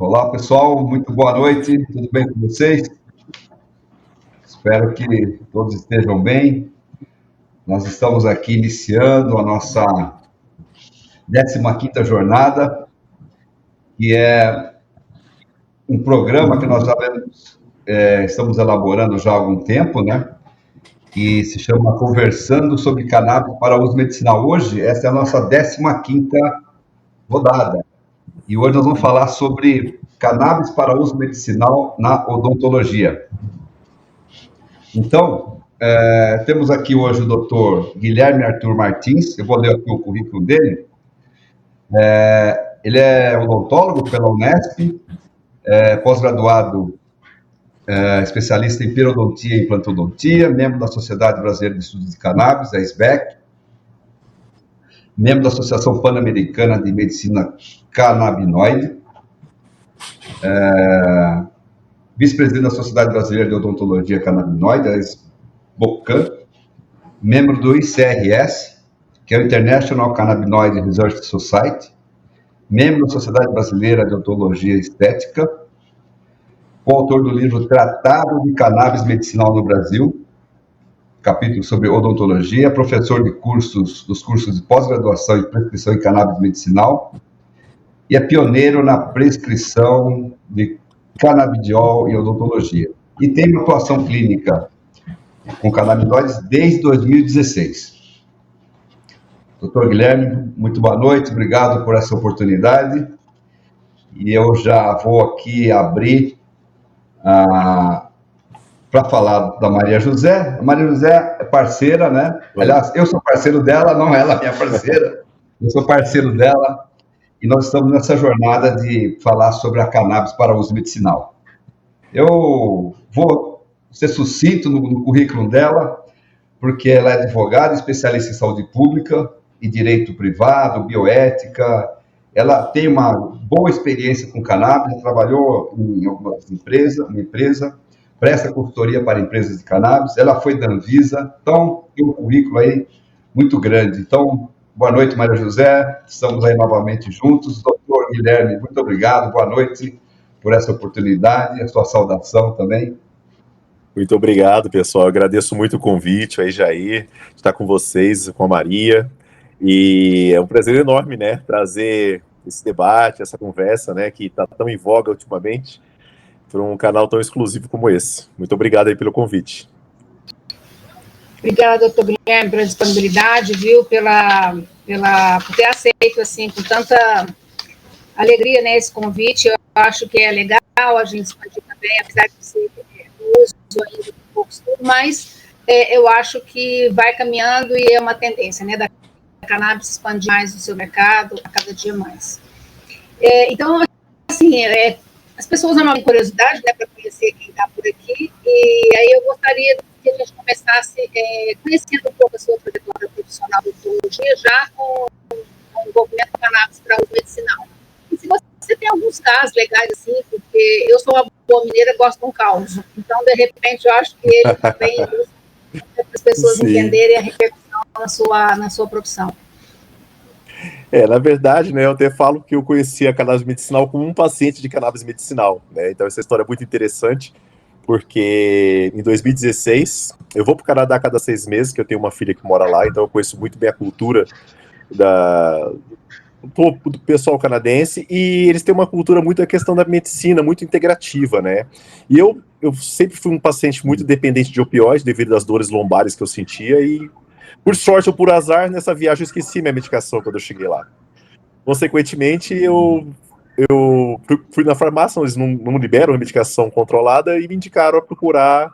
Olá, pessoal, muito boa noite, tudo bem com vocês? Espero que todos estejam bem. Nós estamos aqui iniciando a nossa 15ª jornada, que é um programa que nós já estamos elaborando já há algum tempo, né? Que se chama Conversando sobre Cannabis para Uso Medicinal. Hoje, essa é a nossa 15ª rodada. E hoje nós vamos falar sobre cannabis para uso medicinal na odontologia. Então, temos aqui hoje o Dr. Guilherme Arthur Martins. Eu vou ler aqui o currículo dele. Ele é odontólogo pela Unesp, pós-graduado, especialista em periodontia e implantodontia, membro da Sociedade Brasileira de Estudos de Cannabis, a SBEC, membro da Associação Pan-Americana de Medicina Canabinoide, vice-presidente da Sociedade Brasileira de Odontologia Canabinoide, a SBOCAN, membro do ICRS, que é o International Cannabinoid Research Society, membro da Sociedade Brasileira de Odontologia Estética, coautor do livro Tratado de Cannabis Medicinal no Brasil, capítulo sobre odontologia, professor de dos cursos de pós-graduação e prescrição em cannabis medicinal, e é pioneiro na prescrição de canabidiol em odontologia. E tem uma atuação clínica com canabinoides desde 2016. Doutor Guilherme, muito boa noite, obrigado por essa oportunidade. E eu já vou aqui abrir para falar da Maria José. A Maria José é parceira, né? Aliás, eu sou parceiro dela, não ela é minha parceira. Eu sou parceiro dela e nós estamos nessa jornada de falar sobre a cannabis para uso medicinal. Eu vou ser sucinto no currículo dela, porque ela é advogada, especialista em saúde pública e direito privado, bioética. Ela tem uma boa experiência com cannabis, trabalhou em algumas uma empresa, presta consultoria para empresas de cannabis, ela foi da Anvisa, então tem um currículo aí muito grande. Então, boa noite, Maria José, estamos aí novamente juntos. Doutor Guilherme, muito obrigado, boa noite por essa oportunidade, a sua saudação também. Muito obrigado, pessoal, eu agradeço muito o convite aí, Jair, de estar com vocês, com a Maria, e é um prazer enorme, né, trazer esse debate, essa conversa, né, que está tão em voga ultimamente, para um canal tão exclusivo como esse. Muito obrigado aí pelo convite. Obrigada, doutor Guilherme, pela disponibilidade, viu, por ter aceito, assim, com tanta alegria, né, esse convite. Eu acho que é legal a gente expandir também, apesar de ser uso ainda de pouco estudo, mas eu acho que vai caminhando e é uma tendência, né, da cannabis expandir mais o seu mercado a cada dia mais. Então, assim, as pessoas normalmente têm curiosidade, né, para conhecer quem está por aqui, e aí eu gostaria que a gente começasse conhecendo um pouco a sua trajetória profissional de odontologia, já com o envolvimento do cannabis para uso medicinal. E se você tem alguns casos legais, assim, porque eu sou uma boa mineira, gosto de um caos, então, de repente, eu acho que ele também usa para as pessoas entenderem a repercussão na sua profissão. Na verdade, né, eu até falo que eu conheci a cannabis medicinal como um paciente de cannabis medicinal, né, então essa história é muito interessante, porque em 2016, eu vou para o Canadá a cada 6 meses, que eu tenho uma filha que mora lá, então eu conheço muito bem a cultura do pessoal canadense, e eles têm uma cultura muito a questão da medicina, muito integrativa, né, e eu sempre fui um paciente muito dependente de opioides, devido às dores lombares que eu sentia, e por sorte ou por azar, nessa viagem eu esqueci minha medicação quando eu cheguei lá. Consequentemente, eu fui na farmácia, eles não liberam a medicação controlada, e me indicaram a procurar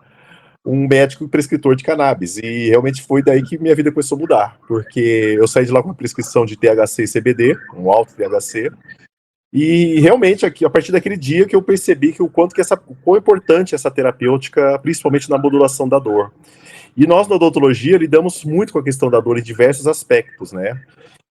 um médico prescritor de cannabis, e realmente foi daí que minha vida começou a mudar, porque eu saí de lá com uma prescrição de THC e CBD, um alto THC, e realmente aqui, a partir daquele dia que eu percebi que o quão importante essa terapêutica, principalmente na modulação da dor. E nós, na odontologia, lidamos muito com a questão da dor em diversos aspectos, né?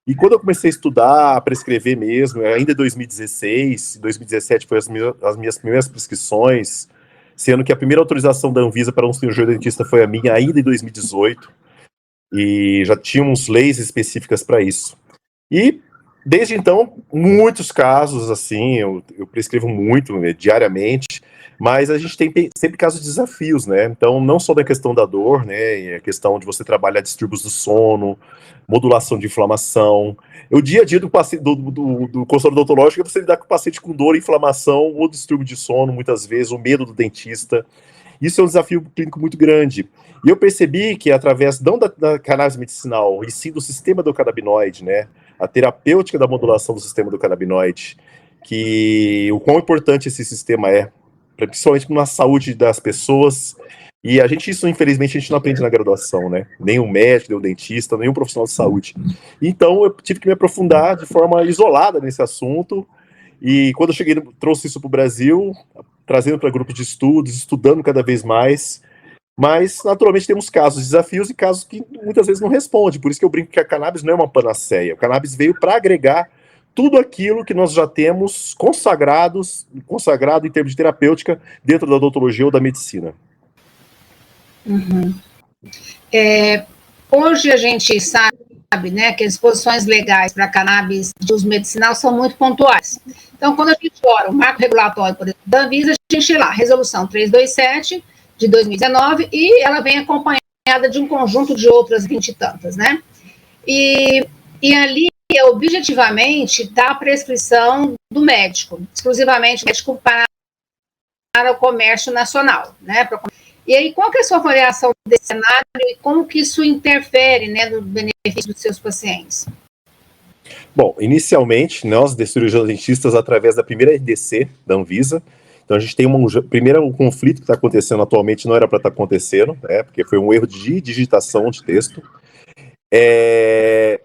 E quando eu comecei a estudar, a prescrever mesmo, ainda em 2016, 2017 foi as minhas primeiras prescrições, sendo que a primeira autorização da Anvisa para um cirurgião dentista foi a minha ainda em 2018, e já tínhamos leis específicas para isso. E Desde então, muitos casos, assim, eu prescrevo muito, né, diariamente, mas a gente tem sempre casos de desafios, né? Então, não só da questão da dor, né? A questão de você trabalhar distúrbios do sono, modulação de inflamação. O dia a dia do consultório odontológico é você lidar com o paciente com dor, inflamação ou distúrbio de sono, muitas vezes, o medo do dentista. Isso é um desafio clínico muito grande. E eu percebi que, através não da cannabis medicinal, e sim do sistema do canabinoide, né? A terapêutica da modulação do sistema do canabinoide, que o quão importante esse sistema é, principalmente na saúde das pessoas. E isso, infelizmente, a gente não aprende na graduação, né? Nem o médico, nem o dentista, nem o profissional de saúde. Então, eu tive que me aprofundar de forma isolada nesse assunto. E quando eu cheguei, trouxe isso para o Brasil, trazendo para grupos de estudos, estudando cada vez mais. Mas, naturalmente, temos casos de desafios e casos que muitas vezes não respondem. Por isso que eu brinco que a cannabis não é uma panaceia. O cannabis veio para agregar tudo aquilo que nós já temos consagrado em termos de terapêutica dentro da odontologia ou da medicina. Uhum. Hoje a gente sabe, né, que as posições legais para cannabis de uso medicinal são muito pontuais. Então, quando a gente olha o marco regulatório, por exemplo, da Anvisa, a gente lá, resolução 327 de 2019, e ela vem acompanhada de um conjunto de outras 20 e tantas, né? E ali, objetivamente, está a prescrição do médico, exclusivamente médico para o comércio nacional, né? E aí, qual que é a sua avaliação desse cenário e como que isso interfere, né, no benefício dos seus pacientes? Bom, inicialmente, nós, de cirurgiões dentistas, através da primeira RDC da Anvisa, então a gente tem um conflito que está acontecendo atualmente, não era para estar acontecendo, né, porque foi um erro de digitação de texto.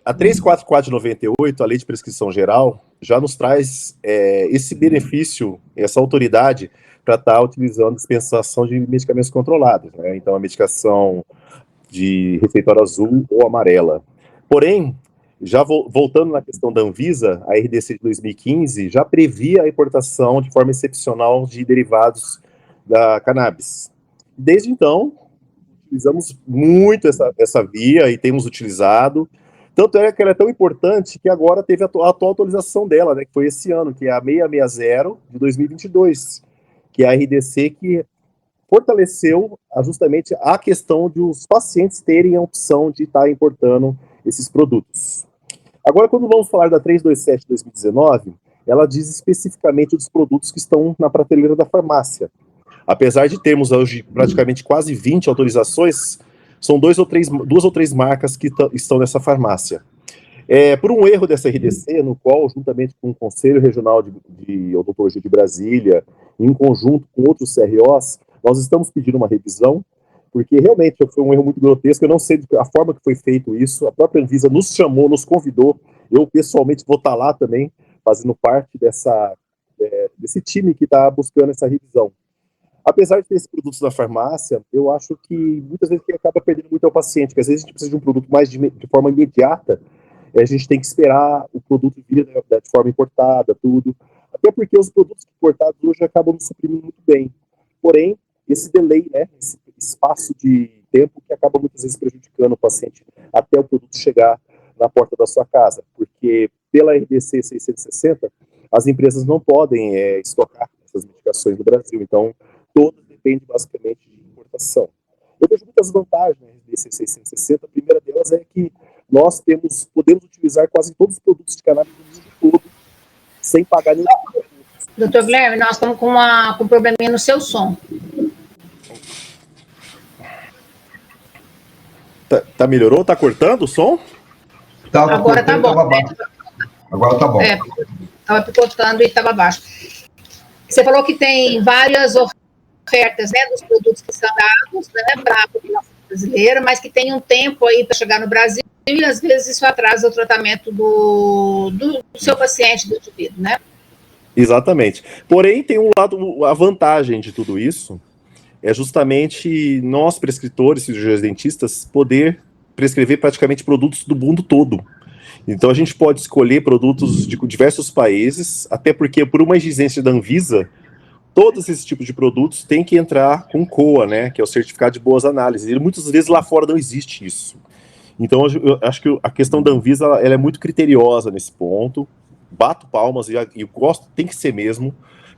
A 344 de 98, a Lei de Prescrição Geral, já nos traz esse benefício, essa autoridade para estar utilizando dispensação de medicamentos controlados, né? Então, a medicação de receituário azul ou amarela. Porém, já voltando na questão da Anvisa, a RDC de 2015 já previa a importação de forma excepcional de derivados da cannabis. Desde então, utilizamos muito essa via e temos utilizado. Tanto é que ela é tão importante que agora teve a atual atualização dela, né, que foi esse ano, que é a 660 de 2022, que é a RDC que fortaleceu justamente a questão de os pacientes terem a opção de estar importando esses produtos. Agora, quando vamos falar da 327 de 2019, ela diz especificamente dos produtos que estão na prateleira da farmácia. Apesar de termos hoje praticamente quase 20 autorizações, são duas ou três marcas que estão nessa farmácia. Por um erro dessa RDC, no qual, juntamente com o Conselho Regional de Odontologia de Brasília, em conjunto com outros CROs, nós estamos pedindo uma revisão, porque realmente foi um erro muito grotesco. Eu não sei a forma que foi feito isso. A própria Anvisa nos chamou, nos convidou. Eu, pessoalmente, vou estar lá também, fazendo parte desse time que está buscando essa revisão. Apesar de ter esses produtos na farmácia, eu acho que muitas vezes quem acaba perdendo muito é o paciente, porque às vezes a gente precisa de um produto mais de forma imediata, a gente tem que esperar o produto vir de forma importada, tudo. Até porque os produtos importados hoje acabam nos suprindo muito bem. Porém, esse delay, né, esse espaço de tempo que acaba muitas vezes prejudicando o paciente até o produto chegar na porta da sua casa. Porque pela RDC 660, as empresas não podem estocar essas medicações no Brasil. Então, todas dependem basicamente de importação. Eu vejo muitas vantagens na RDC 660. A primeira delas é que nós podemos utilizar quase todos os produtos de cannabis no mundo todo, sem pagar nenhum. Doutor Guilherme, nós estamos com um probleminha no seu som. Tá melhorou? Tá cortando o som? Agora tá bom. Agora tá bom. Estava picotando e estava baixo. Você falou que tem várias ofertas, né, dos produtos que são dados, né, para a população brasileira, mas que tem um tempo aí para chegar no Brasil e às vezes isso atrasa o tratamento do seu paciente, do indivíduo, né? Exatamente. Porém, tem um lado, a vantagem de tudo isso é justamente nós, prescritores, cirurgiões dentistas, poder prescrever praticamente produtos do mundo todo. Então, a gente pode escolher produtos de diversos países, até porque, por uma exigência da Anvisa, todos esses tipos de produtos têm que entrar com COA, né, que é o Certificado de Boas Análises. E muitas vezes lá fora não existe isso. Então, eu acho que a questão da Anvisa ela é muito criteriosa nesse ponto. Bato palmas e gosto, tem que ser mesmo,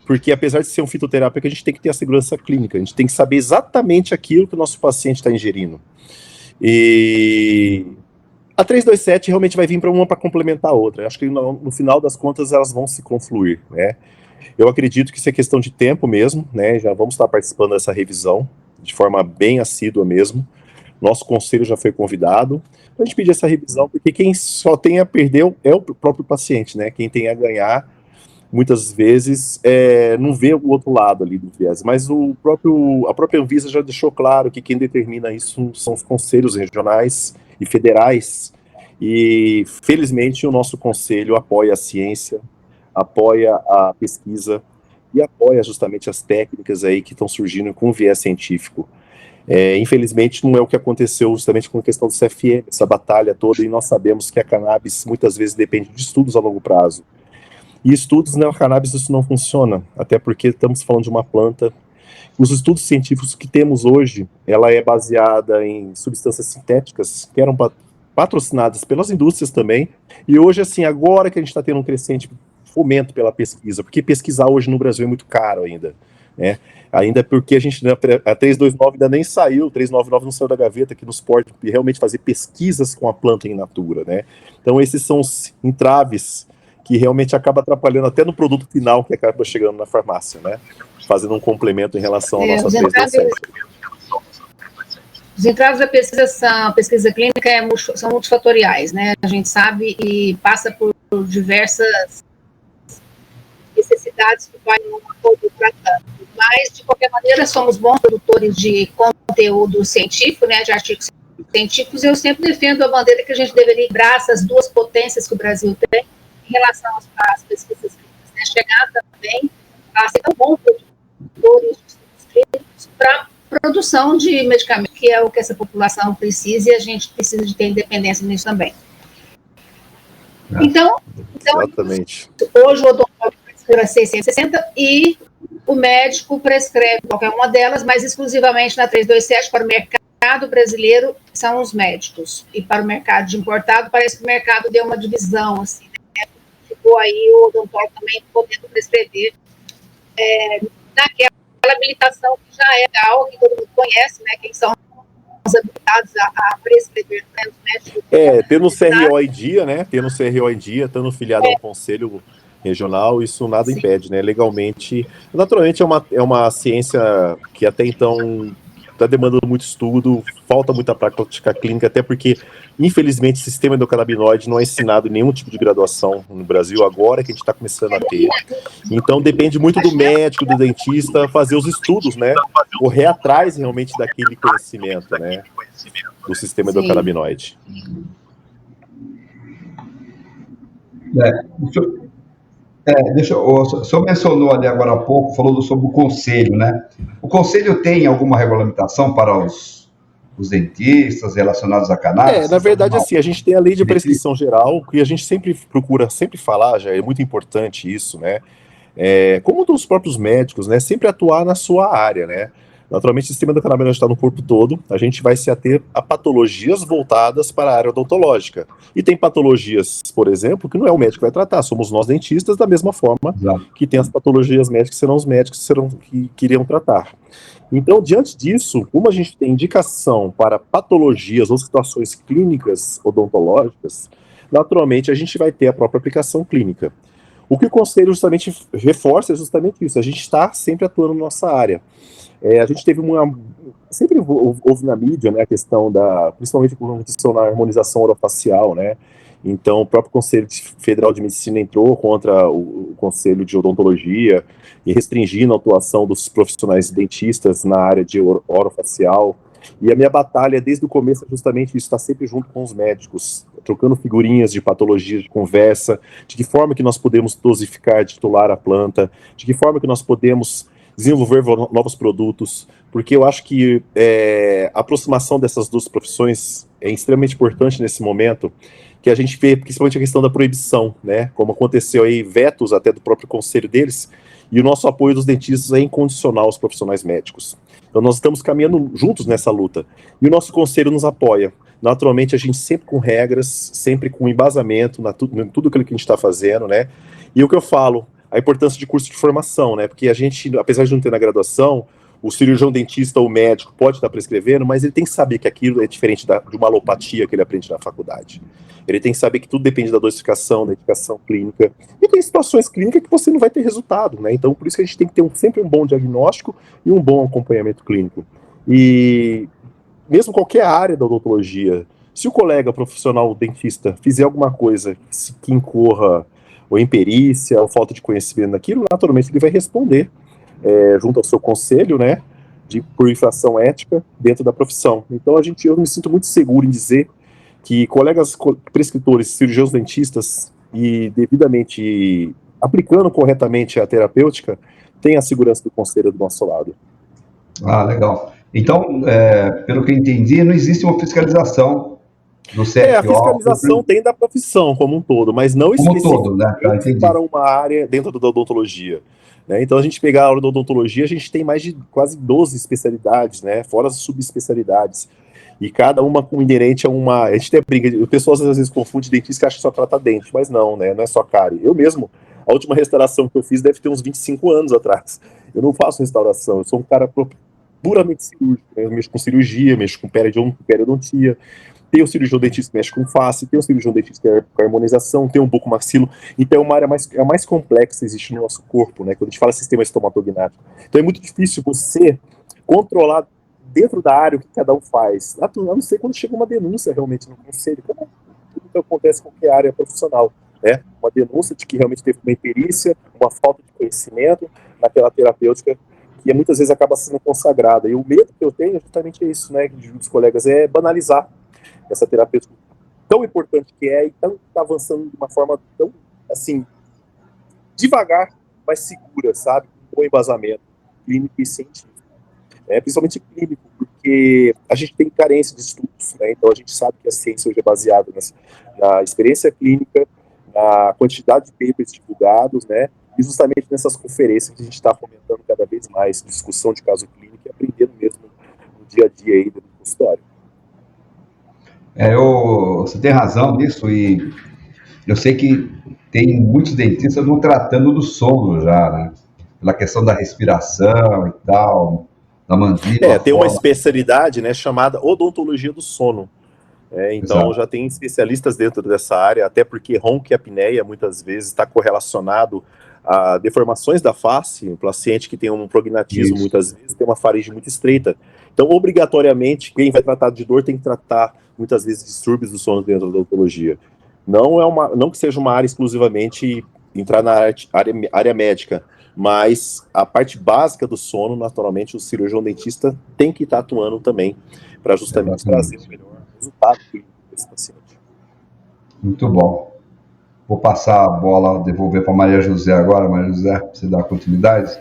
porque apesar de ser um fitoterápico, a gente tem que ter a segurança clínica, a gente tem que saber exatamente aquilo que o nosso paciente está ingerindo. E a 327 realmente vai vir para uma para complementar a outra. Eu acho que no final das contas elas vão se confluir, né? Eu acredito que isso é questão de tempo mesmo, né? Já vamos estar participando dessa revisão de forma bem assídua mesmo. Nosso conselho já foi convidado para a gente pedir essa revisão, porque quem só tem a perder é o próprio paciente, né? Quem tem a ganhar, muitas vezes, não vê o outro lado ali do viés. Mas a própria Anvisa já deixou claro que quem determina isso são os conselhos regionais e federais. E, felizmente, o nosso conselho apoia a ciência, apoia a pesquisa e apoia justamente as técnicas aí que estão surgindo com viés científico. Infelizmente não é o que aconteceu justamente com a questão do CFM, essa batalha toda, e nós sabemos que a cannabis muitas vezes depende de estudos a longo prazo. E estudos na cannabis isso não funciona, até porque estamos falando de uma planta. Os estudos científicos que temos hoje, ela é baseada em substâncias sintéticas que eram patrocinadas pelas indústrias também, e hoje, assim, agora que a gente está tendo um crescente fomento pela pesquisa, porque pesquisar hoje no Brasil é muito caro ainda, né? Ainda porque a 329 ainda nem saiu, 399 não saiu da gaveta, que nos pode realmente fazer pesquisas com a planta in natura, né? Então esses são os entraves que realmente acaba atrapalhando até no produto final que acaba chegando na farmácia, né? Fazendo um complemento em relação à nossa 327. Os entraves da pesquisa clínica são multifatoriais, né? A gente sabe e passa por diversas necessidades que vai no acordo tratando. Mas, de qualquer maneira, somos bons produtores de conteúdo científico, né, de artigos científicos, e eu sempre defendo a bandeira que a gente deveria livrar essas duas potências que o Brasil tem em relação às pesquisas clínicas, né, chegar também a ser tão bom produtores de estudos clínicos para produção de medicamentos, que é o que essa população precisa, e a gente precisa de ter independência nisso também. Então exatamente. Hoje o odontólogo prescreve 660 e o médico prescreve qualquer uma delas, mas exclusivamente na 327 para o mercado brasileiro são os médicos. E para o mercado de importado, parece que o mercado deu uma divisão, assim, né? Ficou aí o odontólogo também podendo prescrever naquela habilitação que já é legal, que todo mundo conhece, né? Quem são os habilitados a prescrever, né? Os médicos. Tendo o CRO em dia, né? Tendo o CRO em dia, estando filiado ao conselho regional, isso nada impede, né? Legalmente, naturalmente é uma ciência que até então está demandando muito estudo, falta muita prática clínica, até porque, infelizmente, o sistema endocannabinoide não é ensinado em nenhum tipo de graduação no Brasil, agora que a gente está começando a ter. Então, depende muito do médico, do dentista, fazer os estudos, né? Correr atrás, realmente, daquele conhecimento, né? Do sistema endocannabinoide. O senhor mencionou ali agora há pouco, falou sobre o conselho, né? O conselho tem alguma regulamentação para os dentistas relacionados à cannabis? Na verdade, assim, a gente tem a lei de prescrição geral, que a gente sempre procura falar, já é muito importante isso, né? Como dos próprios médicos, né? Sempre atuar na sua área, né? Naturalmente, o sistema endocannabinoide está no corpo todo, a gente vai se ater a patologias voltadas para a área odontológica. E tem patologias, por exemplo, que não é o médico que vai tratar, somos nós dentistas, da mesma forma que tem as patologias médicas, serão os médicos que iriam tratar. Então, diante disso, como a gente tem indicação para patologias ou situações clínicas odontológicas, naturalmente a gente vai ter a própria aplicação clínica. O que o conselho justamente reforça é justamente isso, a gente está sempre atuando na nossa área. A gente teve sempre houve na mídia, né, a questão principalmente com a questão da harmonização orofacial, né, então o próprio Conselho Federal de Medicina entrou contra o Conselho de Odontologia e restringindo a atuação dos profissionais dentistas na área de orofacial, e a minha batalha desde o começo é justamente isso, estar sempre junto com os médicos, trocando figurinhas de patologia, de conversa, de que forma que nós podemos dosificar, titular a planta, de que forma que nós podemos desenvolver novos produtos, porque eu acho que a aproximação dessas duas profissões é extremamente importante nesse momento, que a gente vê principalmente a questão da proibição, né, como aconteceu aí, vetos até do próprio conselho deles, e o nosso apoio dos dentistas é incondicional aos profissionais médicos. Então nós estamos caminhando juntos nessa luta, e o nosso conselho nos apoia. naturalmente a gente sempre com regras, sempre com embasamento em tudo aquilo que a gente está fazendo, né? E o que eu falo, a importância de curso de formação, né? Porque a gente, apesar de não ter na graduação, o cirurgião dentista ou médico pode estar prescrevendo, mas ele tem que saber que aquilo é diferente de uma alopatia que ele aprende na faculdade. Ele tem que saber que tudo depende da dosificação, da indicação clínica. E tem situações clínicas que você não vai ter resultado, né? Então, por isso que a gente tem que ter sempre um bom diagnóstico e um bom acompanhamento clínico. E mesmo qualquer área da odontologia, se o colega profissional dentista fizer alguma coisa que incorra ou imperícia ou falta de conhecimento naquilo, naturalmente ele vai responder junto ao seu conselho, né, por infração ética dentro da profissão. Então eu me sinto muito seguro em dizer que colegas prescritores, cirurgiões dentistas e devidamente aplicando corretamente a terapêutica, têm a segurança do conselho do nosso lado. Ah, legal. Então, pelo que eu entendi, não existe uma fiscalização do CFO. A fiscalização tem da profissão como um todo, mas não especificamente para uma área dentro da odontologia. Né? Então, a gente pegar a área da odontologia, a gente tem mais de quase 12 especialidades, né? Fora as subespecialidades. E cada uma com inerente a uma... A gente até brinca, o pessoal às vezes confunde dentista que acha que só trata dente, mas não, né? Não é só cárie. Eu mesmo, a última restauração que eu fiz deve ter uns 25 anos atrás. Eu não faço restauração, eu sou um cara puramente cirúrgico, né? Eu mexo com cirurgia, mexo com periodontia, tem o cirurgião dentista que mexe com face, tem o cirurgião dentista que é com harmonização, tem um bucomaxilo, então é uma área mais complexa que existe no nosso corpo, né? Quando a gente fala sistema estomatognático. Então é muito difícil você controlar dentro da área o que cada um faz. A não ser quando chega uma denúncia realmente no conselho, como tudo que acontece em qualquer área profissional, né? Uma denúncia de que realmente teve uma imperícia, uma falta de conhecimento naquela terapêutica, que muitas vezes acaba sendo consagrada. E o medo que eu tenho justamente é isso, né, dos colegas, é banalizar essa terapêutica tão importante que é, e está avançando de uma forma tão, assim, devagar, mas segura, sabe? Com bom embasamento clínico e científico. Principalmente clínico, porque a gente tem carência de estudos, né? Então a gente sabe que a ciência hoje é baseada na experiência clínica, na quantidade de papers divulgados, né? E justamente nessas conferências que a gente está fomentando cada vez mais discussão de caso clínico e aprendendo mesmo no dia a dia aí do consultório. Você tem razão nisso, e eu sei que tem muitos dentistas não tratando do sono já, né? Pela questão da respiração e tal, da mandíbula. Tem uma especialidade, né, chamada odontologia do sono. Então, exato, já tem especialistas dentro dessa área, até porque ronco e apneia muitas vezes está correlacionado a deformações da face. O paciente que tem um prognatismo, muitas vezes, tem uma faringe muito estreita. Então, obrigatoriamente, quem vai tratar de dor tem que tratar, muitas vezes, distúrbios do sono dentro da odontologia. Não que seja uma área exclusivamente entrar na área médica, mas a parte básica do sono, naturalmente, o cirurgião dentista tem que estar atuando também, para justamente trazer o melhor resultado desse paciente. Muito bom. Vou passar a bola, devolver para Maria José agora. Maria José, você dá continuidade?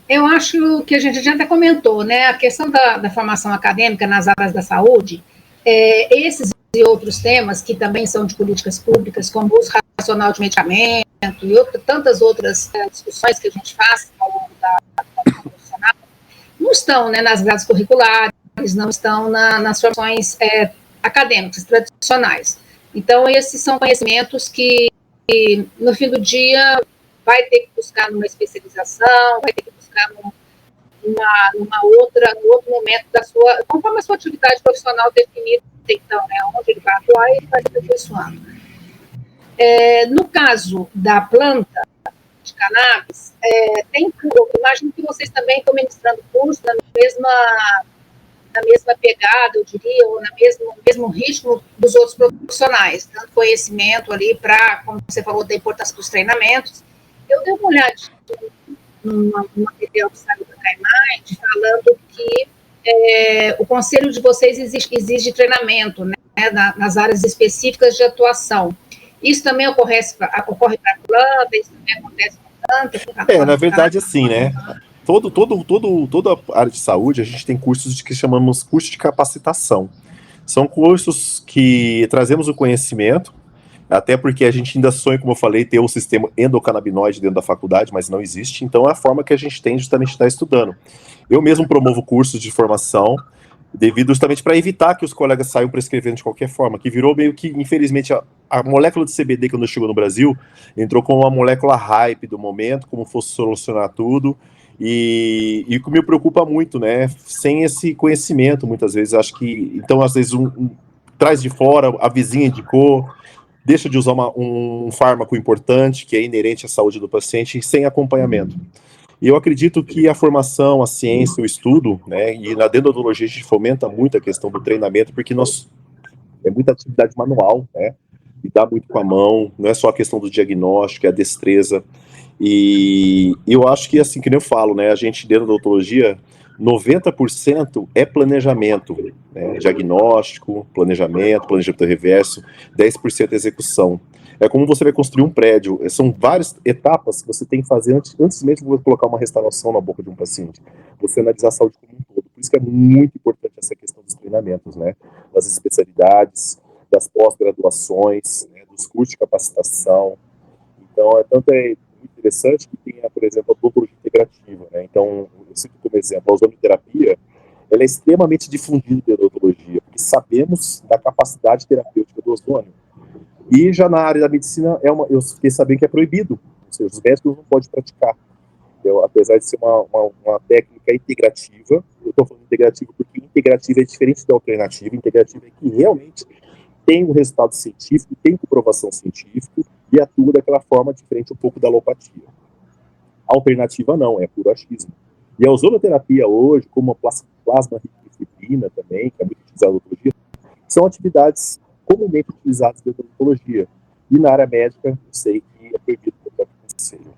Eu acho que a gente já até comentou, né? A questão da formação acadêmica nas áreas da saúde, esses e outros temas que também são de políticas públicas, como o uso racional de medicamento e tantas outras discussões que a gente faz ao longo da profissional, não estão, né, nas grades curriculares, não estão nas formações acadêmicas tradicionais. Então, esses são conhecimentos que, no fim do dia, vai ter que buscar numa especialização, vai ter que buscar num outro momento da sua, conforme a sua atividade profissional definida, então, né, onde ele vai atuar e ele vai se aperfeiçoando. No caso da planta de cannabis, eu imagino que vocês também estão ministrando curso na mesma pegada, eu diria, ou no mesmo ritmo dos outros profissionais, dando conhecimento ali para, como você falou, da importância dos treinamentos. Eu dei uma olhadinha numa material do site da Caimind, falando que o conselho de vocês exige treinamento, né, nas áreas específicas de atuação. Isso também ocorre para a planta, isso também acontece com planta? Na verdade, assim, né? Toda a área de saúde, a gente tem cursos que chamamos cursos de capacitação. São cursos que trazemos o conhecimento, até porque a gente ainda sonha, como eu falei, ter o sistema endocannabinoide dentro da faculdade, mas não existe. Então, é a forma que a gente tem justamente de estar estudando. Eu mesmo promovo cursos de formação devido justamente para evitar que os colegas saiam prescrevendo de qualquer forma, que virou meio que, infelizmente, a molécula de CBD, quando chegou no Brasil, entrou como uma molécula hype do momento, como fosse solucionar tudo, e o que me preocupa muito, né, sem esse conhecimento, muitas vezes, acho que, então, às vezes, traz de fora, a vizinha indicou, deixa de usar um fármaco importante, que é inerente à saúde do paciente, sem acompanhamento. E eu acredito que a formação, a ciência, o estudo, né, e na dendrontologia a gente fomenta muito a questão do treinamento, porque é muita atividade manual, né, lidar muito com a mão, não é só a questão do diagnóstico, é a destreza. E eu acho que, assim, que nem eu falo, né, a gente dentro da odontologia, 90% é planejamento, né, diagnóstico, planejamento reverso, 10% é execução. É como você vai construir um prédio, são várias etapas que você tem que fazer antes mesmo de colocar uma restauração na boca de um paciente. Você analisar a saúde como um todo. Por isso que é muito importante essa questão dos treinamentos, né? Das especialidades, das pós-graduações, né? Dos cursos de capacitação. Então, é muito interessante que tenha, por exemplo, a odontologia integrativa, né? Então, eu cito como exemplo, a ozonoterapia, ela é extremamente difundida na odontologia, porque sabemos da capacidade terapêutica do ozônio. E já na área da medicina, eu fiquei sabendo que é proibido, ou seja, os médicos não podem praticar. Apesar de ser uma técnica integrativa, eu estou falando integrativa porque integrativa é diferente da alternativa. Integrativa é que realmente tem um resultado científico, tem comprovação científica e atua daquela forma diferente um pouco da alopatia. A alternativa não, é puro achismo. E a ozonoterapia hoje, como a plasma ribofibrina também, que é muito utilizada na odontologia, são atividades comumente utilizadas na odontologia. E na área médica, eu sei que é proibido o próprio conselho.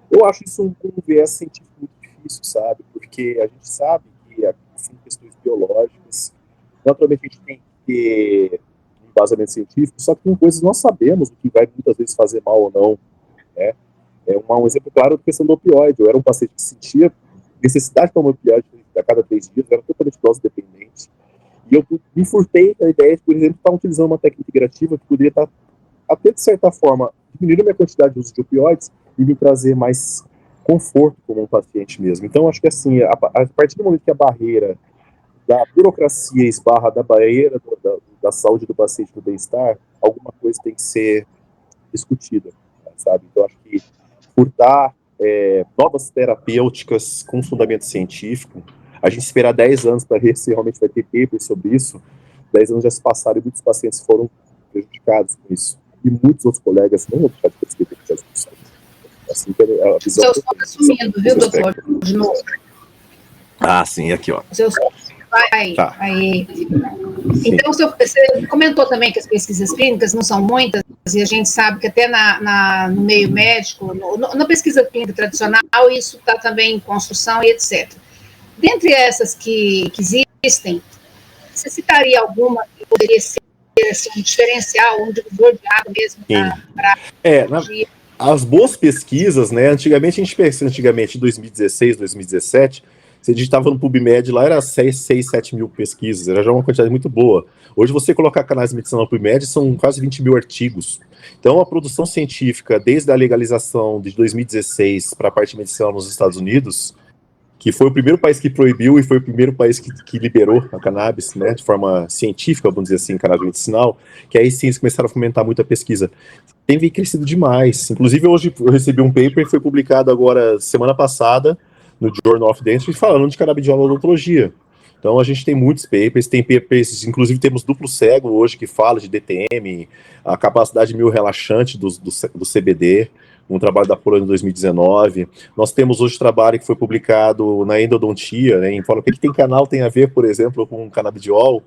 Eu acho isso um viés científico muito difícil, sabe? Porque a gente sabe que são questões biológicas. Naturalmente, a gente tem que ter um embasamento científico, só que tem coisas que nós sabemos o que vai muitas vezes fazer mal ou não, né? Um exemplo claro da questão do opioide. Eu era um paciente que sentia necessidade de tomar opioide a cada 3 dias, eu era totalmente dose dependente. E eu me furtei da ideia de, por exemplo, estar utilizando uma técnica integrativa que poderia estar, até de certa forma, diminuindo a minha quantidade de uso de opioides e me trazer mais conforto como um paciente mesmo. Então, acho que assim, a partir do momento que a barreira da burocracia esbarra da barreira da saúde do paciente, do bem-estar, alguma coisa tem que ser discutida, sabe? Então, acho que furtar novas terapêuticas com fundamento científico, a gente esperar 10 anos para ver se realmente vai ter paper sobre isso, 10 anos já se passaram e muitos pacientes foram prejudicados com isso. E muitos outros colegas não vão deixar de prescrever essa discussão. Assim que a visão... Seu som está sumindo, viu, doutor? De novo. Ah, sim, aqui, ó. Seu som vai. Tá. Aí. Então, você comentou também que as pesquisas clínicas não são muitas, e a gente sabe que até no meio médico, na pesquisa clínica tradicional, isso está também em construção e etc. Dentre essas que existem, você citaria alguma que poderia ser assim, um diferencial, um divisor de água mesmo para as boas pesquisas, né? Antigamente, em 2016, 2017, você digitava no PubMed lá, era 6, 7 mil pesquisas, era já uma quantidade muito boa. Hoje, você colocar canais de medicina no PubMed, são quase 20 mil artigos. Então, a produção científica, desde a legalização de 2016 para a parte medicinal nos Estados Unidos, que foi o primeiro país que proibiu e foi o primeiro país que liberou a cannabis, né, de forma científica, vamos dizer assim, cannabis medicinal, que aí sim eles começaram a fomentar muito a pesquisa. Tem crescido demais. Inclusive, hoje eu recebi um paper que foi publicado agora, semana passada, no Journal of Dentistry, falando de canabidiol na odontologia. Então, a gente tem muitos papers, inclusive temos duplo cego hoje que fala de DTM, a capacidade relaxante do CBD, um trabalho da Polônia em 2019. Nós temos hoje trabalho que foi publicado na endodontia, né, fala o que tem canal tem a ver, por exemplo, com canabidiol,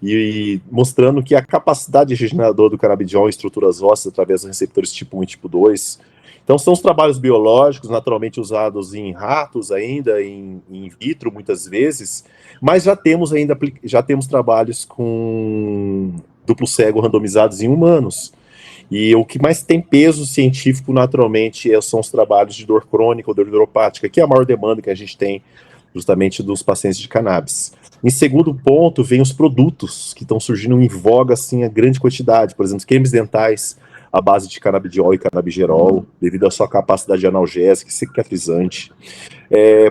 e mostrando que a capacidade regeneradora do canabidiol em estruturas ósseas através dos receptores tipo 1 e tipo 2. Então, são os trabalhos biológicos, naturalmente usados em ratos ainda, em vitro, muitas vezes, mas já temos trabalhos com duplo cego randomizados em humanos. E o que mais tem peso científico, naturalmente, são os trabalhos de dor crônica ou dor neuropática, que é a maior demanda que a gente tem, justamente, dos pacientes de cannabis. Em segundo ponto, vem os produtos que estão surgindo em voga, assim, a grande quantidade. Por exemplo, cremes dentais, à base de canabidiol e canabigerol, devido à sua capacidade analgésica e cicatrizante.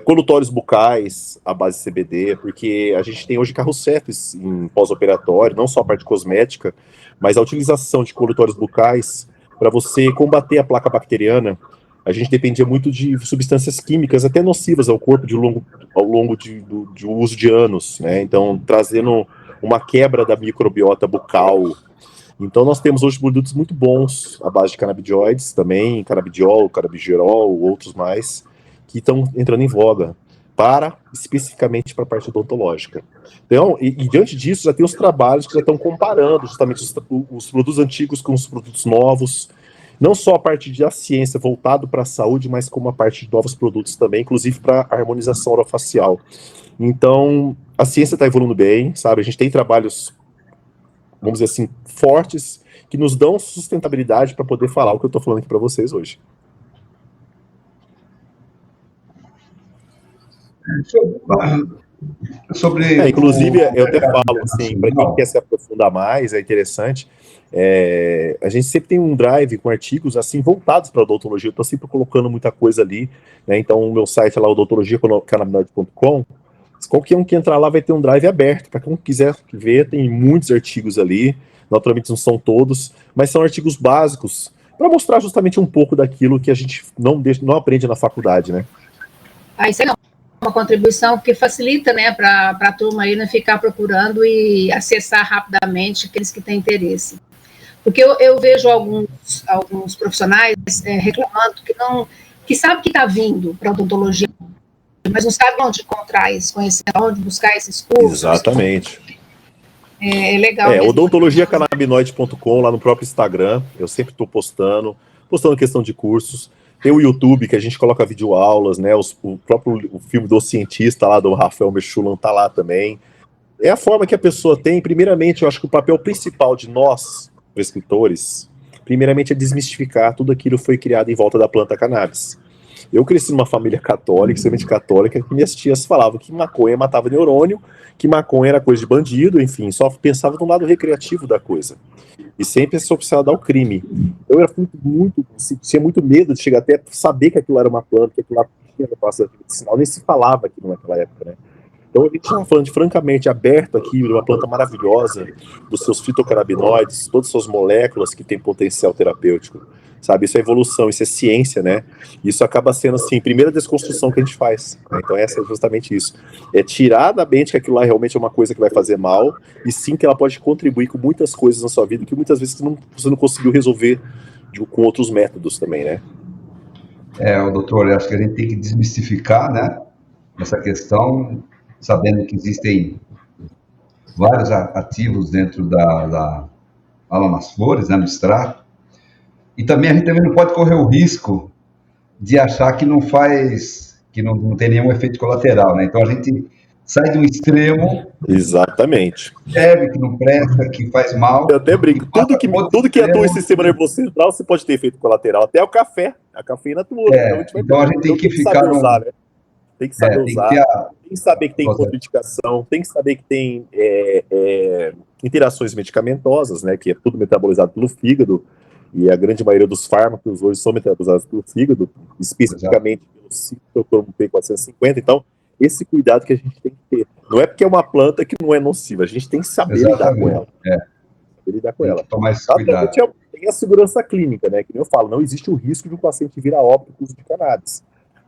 Colutórios bucais à base de CBD, porque a gente tem hoje carros-chefes em pós-operatório, não só a parte cosmética, mas a utilização de colutórios bucais para você combater a placa bacteriana. A gente dependia muito de substâncias químicas, até nocivas ao corpo ao longo do uso de anos, né? Então, trazendo uma quebra da microbiota bucal. Então, nós temos hoje produtos muito bons à base de canabidioides também, canabidiol, canabigerol, outros mais, que estão entrando em voga, especificamente para a parte odontológica. Então, e diante disso, já tem os trabalhos que já estão comparando justamente os produtos antigos com os produtos novos, não só a parte da ciência voltado para a saúde, mas como a parte de novos produtos também, inclusive para a harmonização orofacial. Então, a ciência está evoluindo bem, sabe? A gente tem trabalhos, vamos dizer assim, fortes, que nos dão sustentabilidade para poder falar o que eu estou falando aqui para vocês hoje. Inclusive, eu até falo, assim, para quem quer se aprofundar mais, é interessante, a gente sempre tem um drive com artigos, assim, voltados para a odontologia. Eu estou sempre colocando muita coisa ali, né? Então, o meu site é lá, odontologiacannabinoide.com. Qualquer um que entrar lá vai ter um drive aberto, para quem quiser ver, tem muitos artigos ali, naturalmente não são todos, mas são artigos básicos, para mostrar justamente um pouco daquilo que a gente não aprende na faculdade, né? Isso é uma contribuição que facilita, né, para a turma aí não ficar procurando e acessar rapidamente aqueles que têm interesse. Porque eu vejo alguns profissionais reclamando que sabe que está vindo para a odontologia, mas não sabe onde encontrar esse conhecimento, onde buscar esses cursos. Exatamente. É legal. Odontologiacannabinoide.com, lá no próprio Instagram, eu sempre estou postando questão de cursos. Tem o YouTube, que a gente coloca videoaulas, né? O filme do cientista lá, do Rafael Mechulan, tá lá também. É a forma que a pessoa tem. Primeiramente, eu acho que o papel principal de nós, prescritores, primeiramente é desmistificar tudo aquilo que foi criado em volta da planta cannabis. Eu cresci numa família católica, extremamente católica, que minhas tias falavam que maconha matava neurônio, que maconha era coisa de bandido, enfim, só pensava no lado recreativo da coisa. E sempre associado ao crime. Eu era tinha muito medo de chegar até a saber que aquilo era uma planta, que aquilo lá tinha no processo medicinal, nem se falava aquilo naquela época, né? Então a gente estava falando francamente aberto aqui de uma planta maravilhosa, dos seus fitocannabinoides, todas as suas moléculas que têm potencial terapêutico, sabe? Isso é evolução, isso é ciência, né? Isso acaba sendo, assim, a primeira desconstrução que a gente faz, né? Então essa é justamente isso. É tirar da mente que aquilo lá realmente é uma coisa que vai fazer mal, e sim que ela pode contribuir com muitas coisas na sua vida que muitas vezes você não conseguiu resolver com outros métodos também, né? Doutor, eu acho que a gente tem que desmistificar, né, essa questão, sabendo que existem vários ativos dentro lá nas flores, né, no extrato, e também a gente também não pode correr o risco de achar que não tem nenhum efeito colateral, né? Então a gente sai de um extremo. Exatamente. Serve, que não presta, que faz mal. Eu até brinco. Tudo que atua em sistema nervoso central, você pode ter efeito colateral. Até o café. A cafeína atua. Então a gente tem que ficar saber usar, né? Tem que saber usar. Tem que saber que tem contraindicação. Tem que saber que tem interações medicamentosas, né? Que é tudo metabolizado pelo fígado. E a grande maioria dos fármacos hoje são metabolizados pelo fígado, especificamente pelo citocromo P450. Então, esse cuidado que a gente tem que ter. Não é porque é uma planta que não é nociva, a gente tem que saber lidar com ela. Saber lidar com ela. Tomar esse cuidado. Tem a segurança clínica, né? Que nem eu falo, não existe o risco de um paciente vir a óbito com uso de cannabis,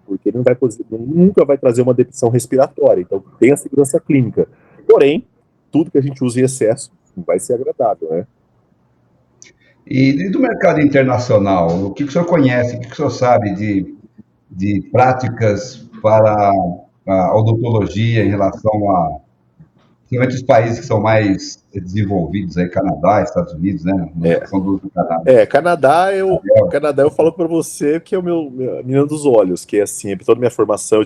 porque ele nunca vai trazer uma depressão respiratória. Então, tem a segurança clínica. Porém, tudo que a gente usa em excesso vai ser agradável, né? E do mercado internacional, o que o senhor conhece, o que o senhor sabe de práticas para a odontologia em relação principalmente os países que são mais desenvolvidos, aí, Canadá, Estados Unidos, né? São do Canadá. Canadá eu falo para você que é a menina dos olhos, que é assim, toda a minha formação,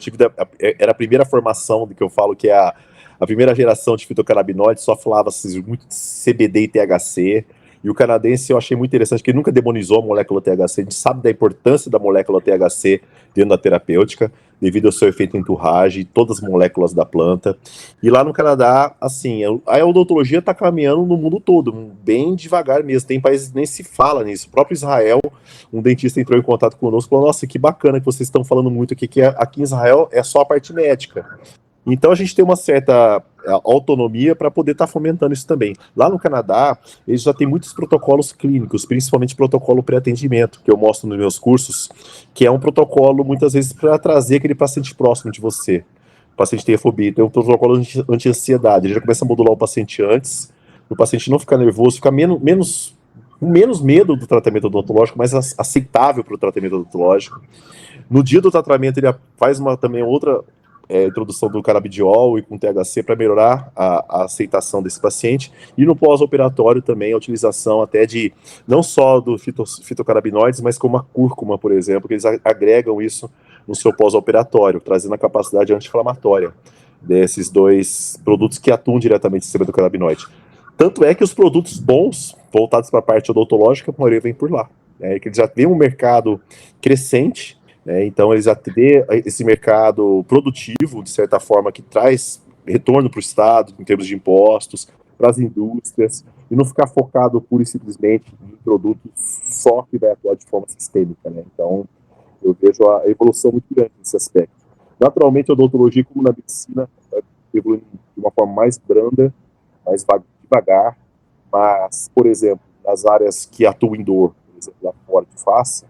era a primeira formação do que eu falo que é a primeira geração de fitocannabinoides, só falava assim, muito de CBD e THC. E o canadense eu achei muito interessante, que ele nunca demonizou a molécula THC, a gente sabe da importância da molécula THC dentro da terapêutica, devido ao seu efeito entourage, todas as moléculas da planta. E lá no Canadá, assim, a odontologia está caminhando no mundo todo, bem devagar mesmo. Tem países que nem se fala nisso. O próprio Israel, um dentista entrou em contato conosco e falou: nossa, que bacana que vocês estão falando muito aqui, que aqui em Israel é só a parte médica. Então a gente tem uma certa autonomia para poder estar fomentando isso também. Lá no Canadá, eles já têm muitos protocolos clínicos, principalmente protocolo pré-atendimento, que eu mostro nos meus cursos, que é um protocolo, muitas vezes, para trazer aquele paciente próximo de você. O paciente tem fobia, tem um protocolo anti-ansiedade. Ele já começa a modular o paciente antes, o paciente não ficar nervoso, ficar menos medo do tratamento odontológico, mais aceitável para o tratamento odontológico. No dia do tratamento, ele faz também outra introdução do canabidiol e com THC para melhorar a aceitação desse paciente, e no pós-operatório também a utilização até de, não só do fitocannabinoides, mas como a cúrcuma, por exemplo, que eles agregam isso no seu pós-operatório, trazendo a capacidade anti-inflamatória desses dois produtos que atuam diretamente no sistema do cannabinoide. Tanto é que os produtos bons, voltados para a parte odontológica, a maioria vem por lá, que eles já têm um mercado crescente. Então, eles já têm esse mercado produtivo, de certa forma, que traz retorno para o Estado, em termos de impostos, para as indústrias, e não ficar focado pura e simplesmente em produtos só que vai atuar de forma sistêmica. Então, eu vejo a evolução muito grande nesse aspecto. Naturalmente, a odontologia, como na medicina, vai evoluindo de uma forma mais branda, mais devagar, mas, por exemplo, nas áreas que atuam em dor, por exemplo, lá fora de face,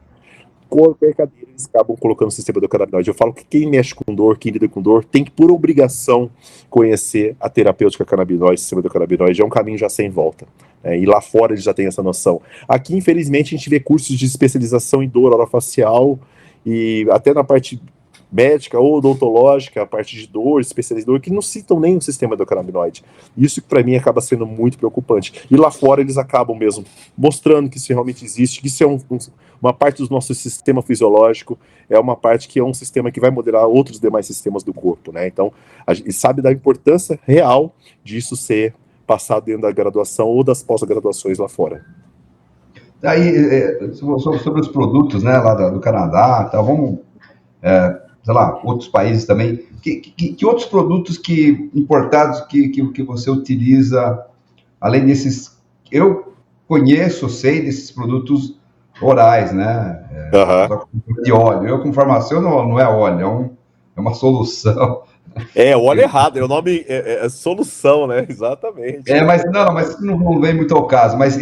qualquer cadeira, eles acabam colocando o sistema do cannabinoide. Eu falo que quem mexe com dor, quem lida com dor, tem que, por obrigação, conhecer a terapêutica cannabinoide, o sistema do cannabinoide. É um caminho já sem volta. E lá fora eles já têm essa noção. Aqui, infelizmente, a gente vê cursos de especialização em dor orofacial e até na parte médica ou odontológica, a parte de dor, especialista em dor, que não citam nem o sistema do cannabinoide. Isso, para mim, acaba sendo muito preocupante. E lá fora eles acabam mesmo mostrando que isso realmente existe, que isso é uma parte do nosso sistema fisiológico, é uma parte que é um sistema que vai modelar outros demais sistemas do corpo, Então, a gente sabe da importância real disso ser passado dentro da graduação ou das pós-graduações lá fora. Aí, sobre os produtos, lá do Canadá, tá, vamos... sei lá, outros países também. Que outros produtos importados que você utiliza, além desses? Eu sei desses produtos orais, de óleo. Eu, como farmacêutico, não é óleo, é uma solução. Óleo errado, o nome é solução, Exatamente. Mas não vem muito ao caso. Mas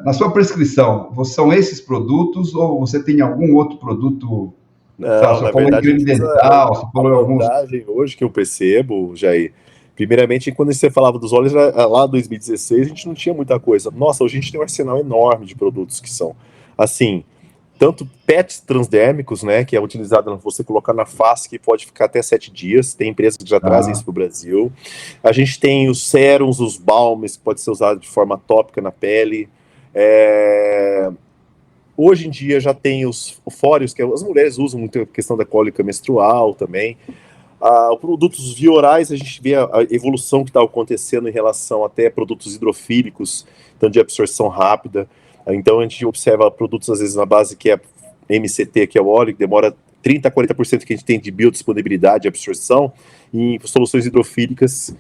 na sua prescrição, são esses produtos ou você tem algum outro produto? Não, na verdade, a abordagem hoje que eu percebo, Jair, primeiramente, quando você falava dos óleos, lá em 2016, a gente não tinha muita coisa. Nossa, hoje a gente tem um arsenal enorme de produtos que são, assim, tanto PETs transdérmicos, que é utilizado você colocar na face, que pode ficar até 7 dias, tem empresas que já trazem isso para o Brasil. A gente tem os sérums, os balmes, que pode ser usado de forma tópica na pele. Hoje em dia já tem os fóreos, que as mulheres usam muito a questão da cólica menstrual também. Produtos biorais, a gente vê a evolução que está acontecendo em relação até produtos hidrofílicos, então de absorção rápida. Então a gente observa produtos, às vezes, na base que é MCT, que é o óleo, que demora 30% a 40% que a gente tem de biodisponibilidade e absorção, e em soluções hidrofílicas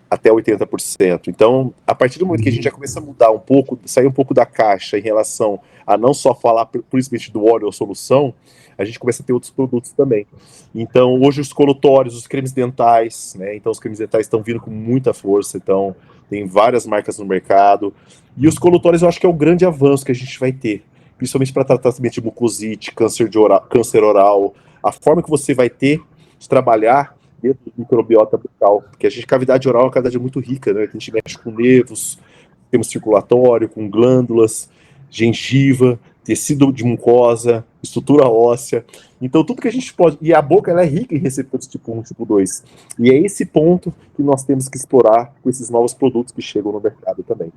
até 80%. Então, a partir do momento que a gente já começa a mudar um pouco, sair um pouco da caixa em relação a não só falar principalmente do óleo ou solução, a gente começa a ter outros produtos também. Então, hoje os colutórios, os cremes dentais, Então, os cremes dentais estão vindo com muita força, então tem várias marcas no mercado. E os colutórios eu acho que é o grande avanço que a gente vai ter, principalmente para tratamento de mucosite, câncer oral, a forma que você vai ter de trabalhar dentro do microbiota bucal, porque a cavidade oral é uma cavidade muito rica, que a gente mexe com nervos, sistema circulatório, com glândulas, gengiva, tecido de mucosa, estrutura óssea. Então, tudo que a gente pode... E a boca, ela é rica em receptores tipo 1 e tipo 2. E é esse ponto que nós temos que explorar com esses novos produtos que chegam no mercado também.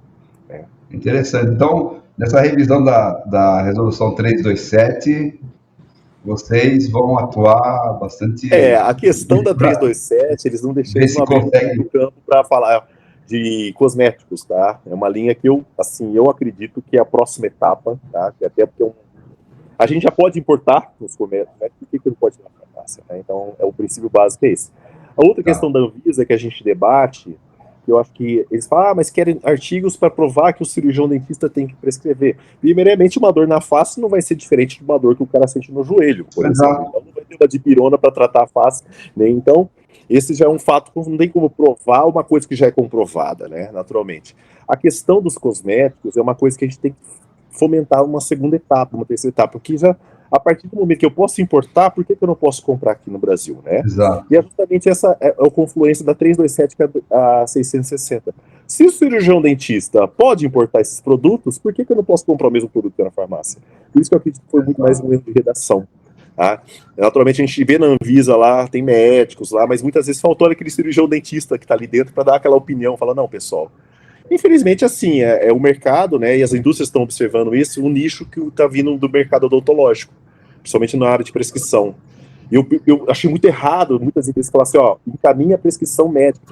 Interessante. Então, nessa revisão da Resolução 327... vocês vão atuar bastante... a questão da 327, eles não deixaram no campo para falar. de cosméticos, tá? É uma linha que eu acredito que é a próxima etapa, tá? Que até porque a gente já pode importar os cosméticos, né? Por que não pode ir na farmácia, né? Então, o princípio básico é esse. A outra questão da Anvisa que a gente debate, que eu acho que eles falam, mas querem artigos para provar que o cirurgião dentista tem que prescrever. Primeiramente, uma dor na face não vai ser diferente de uma dor que o cara sente no joelho, por exemplo. Então, não vai ter uma dipirona para tratar a face, né? Então, esse já é um fato, não tem como provar uma coisa que já é comprovada, né, naturalmente. A questão dos cosméticos é uma coisa que a gente tem que fomentar uma segunda etapa, uma terceira etapa, porque já, a partir do momento que eu posso importar, por que eu não posso comprar aqui no Brasil, né? Exato. E é justamente essa a confluência da 327 a 660. Se o cirurgião dentista pode importar esses produtos, por que eu não posso comprar o mesmo produto que na farmácia? Por isso que eu acredito que foi muito mais um erro de redação. Tá? Naturalmente a gente vê na Anvisa lá, tem médicos lá, mas muitas vezes faltou aquele cirurgião dentista que está ali dentro para dar aquela opinião, falar, não, pessoal, infelizmente assim, é o mercado, né, e as indústrias estão observando isso, um nicho que está vindo do mercado odontológico, principalmente na área de prescrição. Eu achei muito errado, muitas empresas falam assim, ó, encaminha a prescrição médica.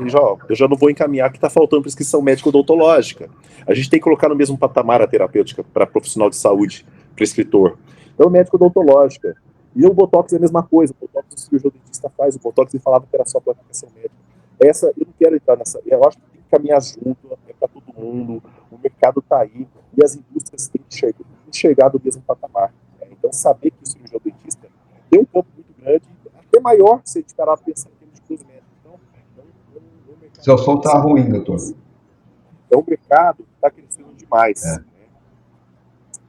Eu já não vou encaminhar que está faltando prescrição médica odontológica. A gente tem que colocar no mesmo patamar a terapêutica para profissional de saúde, prescritor. Então, médico odontológica. E o Botox é a mesma coisa. O Botox o cirurgião dentista faz, o Botox ele falava que era só para aplicação médica. Essa, eu não quero entrar nessa. Eu acho que tem que caminhar junto, é para todo mundo. O mercado está aí e as indústrias têm que enxergar do mesmo patamar. Né? Então, saber que o cirurgião dentista tem um campo muito grande, até maior se a gente parar pensando em termos de cosméticos. Então, seu som está ruim, doutor. É um mercado que está crescendo demais. Né?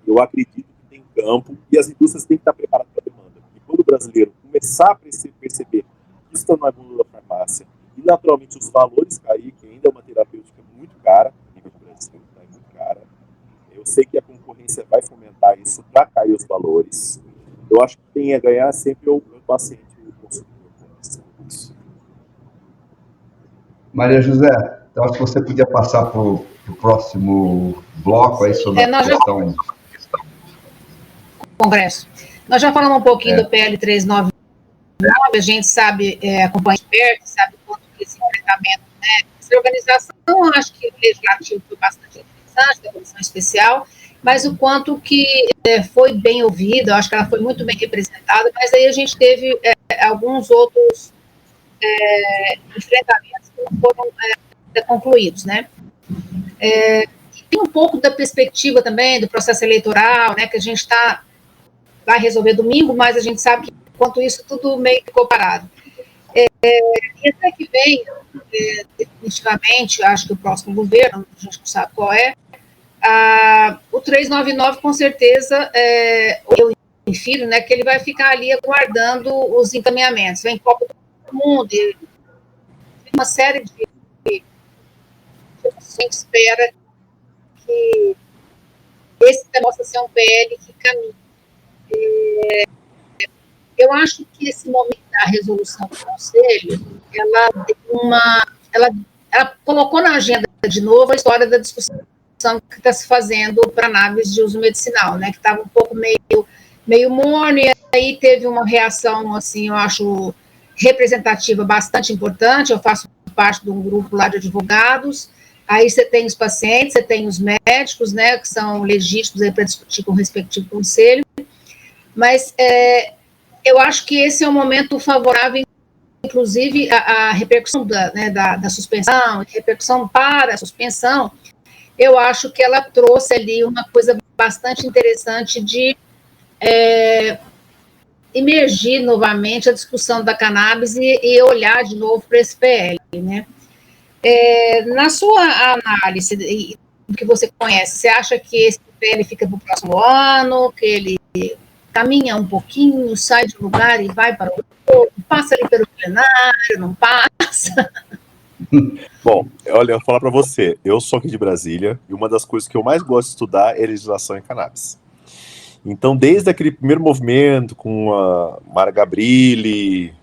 Eu acredito que tem campo e as indústrias têm que estar preparadas para a demanda. E quando o brasileiro começar a perceber que isso está na gula da farmácia e naturalmente os valores cair, que ainda é uma terapêutica muito cara, a nível do Brasil, é muito cara. Eu sei que a concorrência vai fomentar isso para cair os valores. Eu acho que tem a ganhar sempre o paciente, o consumidor. Maria José, então acho que você podia passar para o próximo bloco aí sobre a questão. Congresso. Nós já falamos um pouquinho do PL 399, a gente sabe, acompanha de perto, sabe quanto que esse enfrentamento, né, essa organização, acho que o legislativo foi bastante interessante, da comissão especial, mas o quanto que foi bem ouvida, acho que ela foi muito bem representada, mas aí a gente teve alguns outros enfrentamentos que não foram concluídos, né? Tem um pouco da perspectiva também do processo eleitoral, né, que a gente vai resolver domingo, mas a gente sabe que, enquanto isso, tudo meio que ficou parado. E até que vem, definitivamente, acho que o próximo governo, a gente não sabe qual é, o 399, com certeza, eu infiro, né, que ele vai ficar ali aguardando os encaminhamentos. Vem Copa do Mundo, e uma série de a gente espera que esse possa ser um PL que caminhe. Eu acho que esse momento da resolução do Conselho, ela colocou na agenda de novo a história da discussão que está se fazendo para cannabis de uso medicinal, né, que estava um pouco meio morno, e aí teve uma reação, assim, eu acho, representativa bastante importante. Eu faço parte de um grupo lá de advogados, aí você tem os pacientes, você tem os médicos, né, que são legítimos para discutir com o respectivo conselho, mas eu acho que esse é um momento favorável, inclusive a repercussão da suspensão, repercussão para a suspensão. Eu acho que ela trouxe ali uma coisa bastante interessante de emergir novamente a discussão da cannabis e olhar de novo para esse PL, né? Na sua análise, do que você conhece, você acha que esse PL fica para o próximo ano, que ele caminha um pouquinho, sai de um lugar e vai para o outro, passa ali pelo plenário, não passa? Bom, olha, eu vou falar para você, eu sou aqui de Brasília e uma das coisas que eu mais gosto de estudar é legislação em cannabis. Então, desde aquele primeiro movimento com a Mara Gabrilli,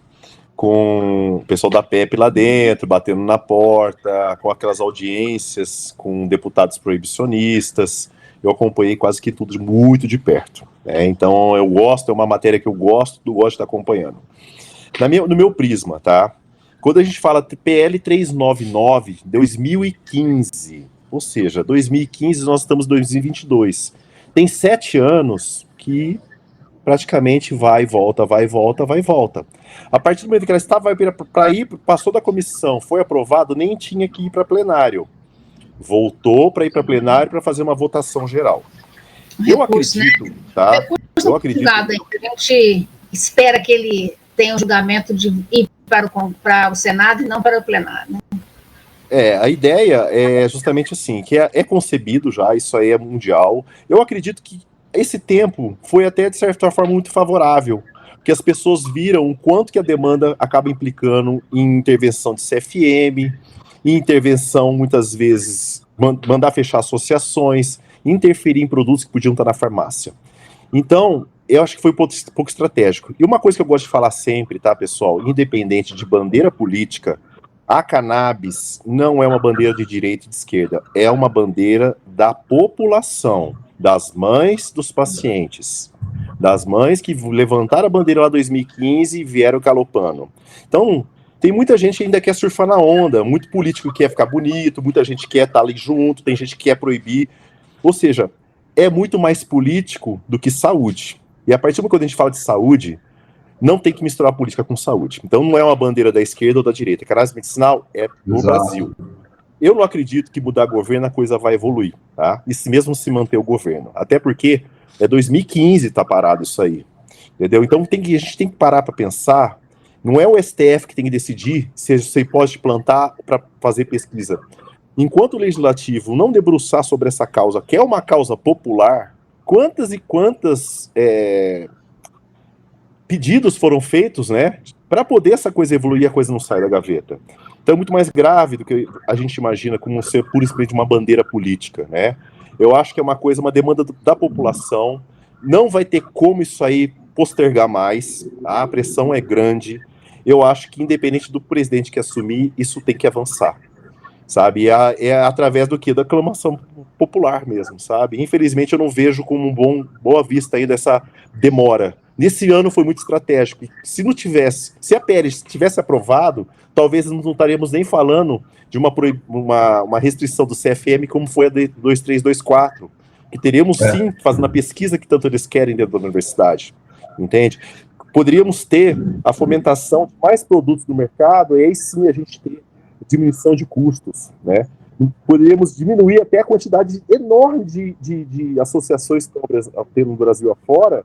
com o pessoal da PEP lá dentro, batendo na porta, com aquelas audiências com deputados proibicionistas, eu acompanhei quase que tudo muito de perto. Né? Então, eu gosto, é uma matéria que eu gosto de estar acompanhando. No meu prisma, tá? Quando a gente fala PL 399, 2015, ou seja, 2015 nós estamos em 2022. Tem 7 anos que praticamente vai e volta, vai e volta, vai e volta. A partir do momento que ela estava para ir, passou da comissão, foi aprovado, nem tinha que ir para plenário. Voltou para ir para plenário para fazer uma votação geral. Eu acredito, tá? Eu acredito. A gente espera que ele tenha um julgamento de ir para o Senado e não para o plenário. Né? A ideia é justamente assim, que é concebido já, isso aí é mundial. Eu acredito que esse tempo foi até, de certa forma, muito favorável, porque as pessoas viram o quanto que a demanda acaba implicando em intervenção de CFM, em intervenção, muitas vezes, mandar fechar associações, interferir em produtos que podiam estar na farmácia. Então, eu acho que foi um pouco estratégico. E uma coisa que eu gosto de falar sempre, tá, pessoal, independente de bandeira política, a cannabis não é uma bandeira de direita e de esquerda, é uma bandeira da população, das mães dos pacientes, das mães que levantaram a bandeira lá em 2015 e vieram galopando. Então, tem muita gente que ainda quer surfar na onda, muito político que quer ficar bonito, muita gente quer estar ali junto, tem gente que quer proibir. Ou seja, é muito mais político do que saúde. E a partir do momento que a gente fala de saúde, não tem que misturar política com saúde. Então não é uma bandeira da esquerda ou da direita. A cannabis medicinal é no Brasil. Eu não acredito que mudar governo a coisa vai evoluir, tá? E se mesmo se manter o governo. Até porque é 2015 tá parado isso aí. Entendeu? Então a gente tem que parar para pensar. Não é o STF que tem que decidir se você pode plantar para fazer pesquisa. Enquanto o legislativo não debruçar sobre essa causa, que é uma causa popular, quantas e quantas pedidos foram feitos, né, para poder essa coisa evoluir e a coisa não sair da gaveta. Então é muito mais grave do que a gente imagina como ser pura e simplesmente uma bandeira política, né? Eu acho que é uma demanda da população, não vai ter como isso aí postergar mais, tá? A pressão é grande. Eu acho que independente do presidente que assumir, isso tem que avançar, sabe? É através do quê? Da aclamação popular mesmo, sabe? Infelizmente eu não vejo como boa vista aí dessa demora. Nesse ano foi muito estratégico. Se a PL tivesse aprovado, talvez não estaríamos nem falando de uma restrição do CFM como foi a de 2324, que teríamos sim fazendo a pesquisa que tanto eles querem dentro da universidade, entende? Poderíamos ter a fomentação de mais produtos no mercado e aí sim a gente ter diminuição de custos, né? Poderíamos diminuir até a quantidade enorme de associações que estão tendo no Brasil afora,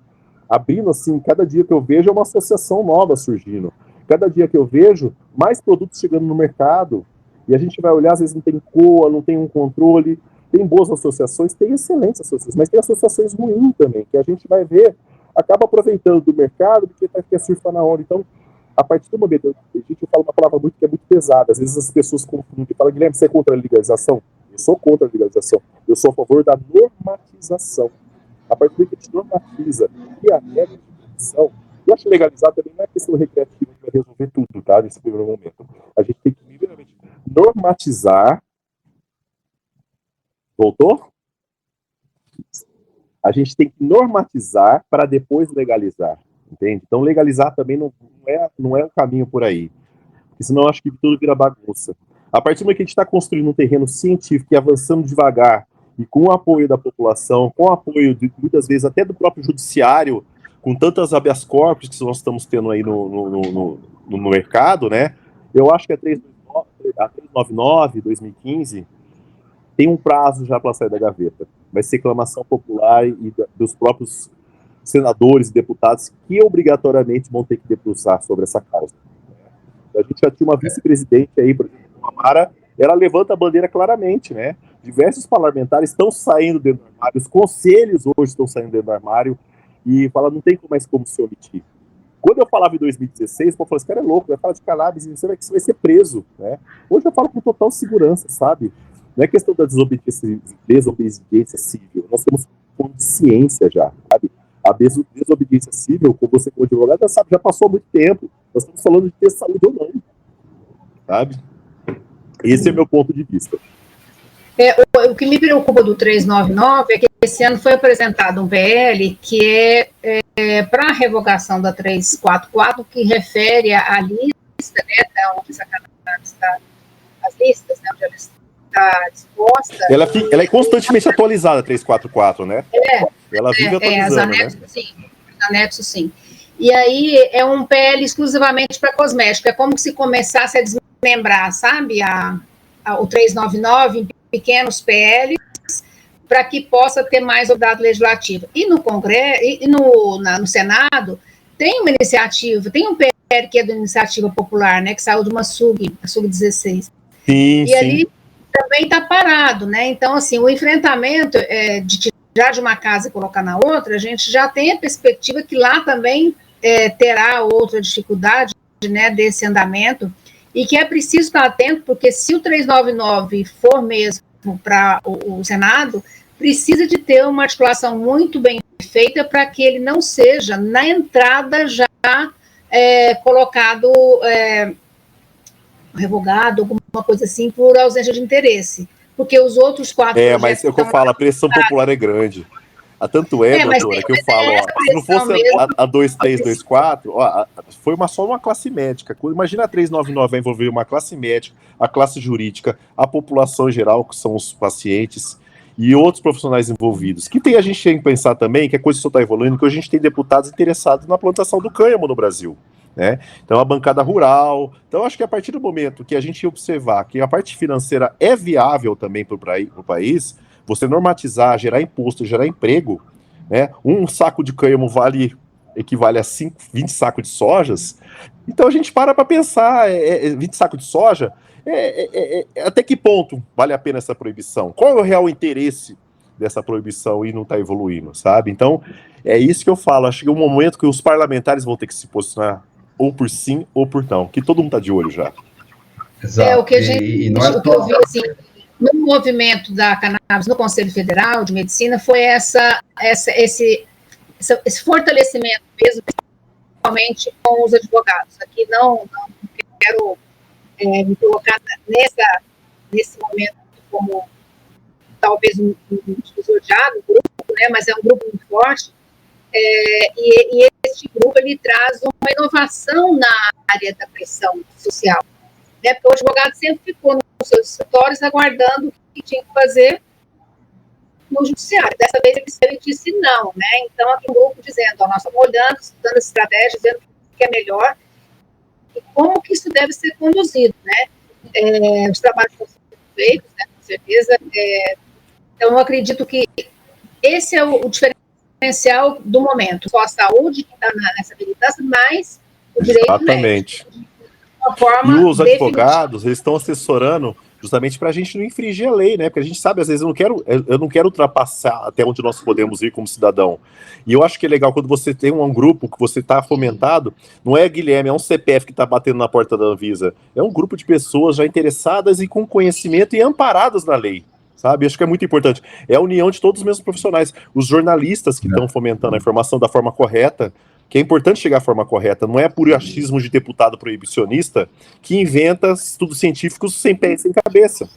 abrindo assim, cada dia que eu vejo é uma associação nova surgindo. Cada dia que eu vejo, mais produtos chegando no mercado, e a gente vai olhar, às vezes não tem COA, não tem um controle, tem boas associações, tem excelentes associações, mas tem associações ruins também, que a gente vai ver, acaba aproveitando do mercado, porque quer surfar na onda. Então, a partir do momento, a gente fala uma palavra que é muito pesada, às vezes as pessoas confundem e falam, Guilherme, você é contra a legalização? Eu sou contra a legalização, eu sou a favor da normatização. A partir do momento que a gente normatiza e a regra de produção, eu acho que legalizar também não é questão recreativa que vai resolver tudo, tá? Nesse primeiro momento. A gente tem que, primeiramente, normatizar. Voltou? A gente tem que normatizar para depois legalizar, entende? Então, legalizar também não é um caminho por aí. Porque senão eu acho que tudo vira bagunça. A partir do momento que a gente está construindo um terreno científico e avançando devagar, e com o apoio da população, com o apoio, muitas vezes, até do próprio judiciário, com tantas habeas corpus que nós estamos tendo aí no mercado, né? Eu acho que a 399, 2015, tem um prazo já para sair da gaveta. Vai ser reclamação popular e dos próprios senadores e deputados que obrigatoriamente vão ter que debruçar sobre essa causa. A gente já tinha uma vice-presidente aí, por exemplo, a Mara, ela levanta a bandeira claramente, né? Diversos parlamentares estão saindo dentro do armário, os conselhos hoje estão saindo dentro do armário e fala, não tem mais como se omitir. Quando eu falava em 2016, o povo falou, esse cara é louco, vai falar de cannabis e você vai ser preso, né? Hoje eu falo com total segurança, sabe? Não é questão da desobediência civil, nós temos um ponto de ciência já, sabe? A desobediência civil, como você como advogado, já passou há muito tempo. Nós estamos falando de ter saúde ou não, sabe? Esse é o meu ponto de vista. O que me preocupa do 399 é que esse ano foi apresentado um PL que é para a revogação da 344, que refere à lista lista, né, onde essa cannabis está, as listas, né, onde ela está disposta. Ela é constantemente atualizada, 344, né? Ela vive atualizando, anexos, né? Sim, os anexos, sim. E aí é um PL exclusivamente para cosmético, é como se começasse a desmembrar, sabe, o 399 em pequenos PLs, para que possa ter mais novidade legislativa. E no Congresso, e no Senado, tem uma iniciativa, tem um PL que é da Iniciativa Popular, né, que saiu de uma SUG, a SUG 16. Sim. Ali também está parado, né? Então, assim, o enfrentamento de tirar de uma casa e colocar na outra, a gente já tem a perspectiva que lá também terá outra dificuldade, né, desse andamento, e que é preciso estar atento, porque se o 399 for mesmo para o Senado, precisa de ter uma articulação muito bem feita para que ele não seja, na entrada, já colocado, revogado, alguma coisa assim, por ausência de interesse. Porque os outros 4 mas é o que eu falo, a pressão popular é grande. Tanto doutora, que eu falo, se não fosse a 2324, foi só uma classe médica. Imagina a 399 vai envolver uma classe médica, a classe jurídica, a população em geral, que são os pacientes, e outros profissionais envolvidos. A gente tem que pensar também que a coisa só está evoluindo, que a gente tem deputados interessados na plantação do cânhamo no Brasil, né? Então, a bancada rural. Então, acho que a partir do momento que a gente observar que a parte financeira é viável também para o país, você normatizar, gerar imposto, gerar emprego, né? Um saco de cânhamo equivale a 20 sacos de sojas. Então a gente para pensar, 20 sacos de soja, até que ponto vale a pena essa proibição? Qual é o real interesse dessa proibição e não está evoluindo, sabe? Então, é isso que eu falo. Acho que é um momento que os parlamentares vão ter que se posicionar ou por sim ou por não, que todo mundo está de olho já. Exato. O que a gente o que eu vi, assim, no movimento da cannabis no Conselho Federal de Medicina foi esse fortalecimento mesmo, principalmente com os advogados. Aqui não quero me colocar nesse momento como talvez um divisor de água, grupo, né, mas é um grupo muito forte, e esse grupo ele traz uma inovação na área da pressão social, né, porque o advogado sempre ficou nos seus escritórios aguardando o que tinha que fazer no judiciário. Dessa vez ele disse não, né? Então, aqui um grupo dizendo, nós estamos olhando, estudando estratégias, dizendo o que é melhor e como que isso deve ser conduzido, né? Os trabalhos estão sendo feitos, né, com certeza. Então, eu acredito que esse é o diferencial do momento. Só a saúde que está nessa militância, mas o direito Exatamente. E os advogados, eles estão assessorando justamente para a gente não infringir a lei, né? Porque a gente sabe, às vezes, eu não quero ultrapassar até onde nós podemos ir como cidadão. E eu acho que é legal quando você tem um grupo que você está fomentado, não é, Guilherme, é um CPF que está batendo na porta da Anvisa. É um grupo de pessoas já interessadas e com conhecimento e amparadas na lei, sabe? Acho que é muito importante. É a união de todos os mesmos profissionais. Os jornalistas que estão fomentando a informação da forma correta, que é importante chegar à forma correta, não é por achismo de deputado proibicionista que inventa estudos científicos sem pé e sem cabeça,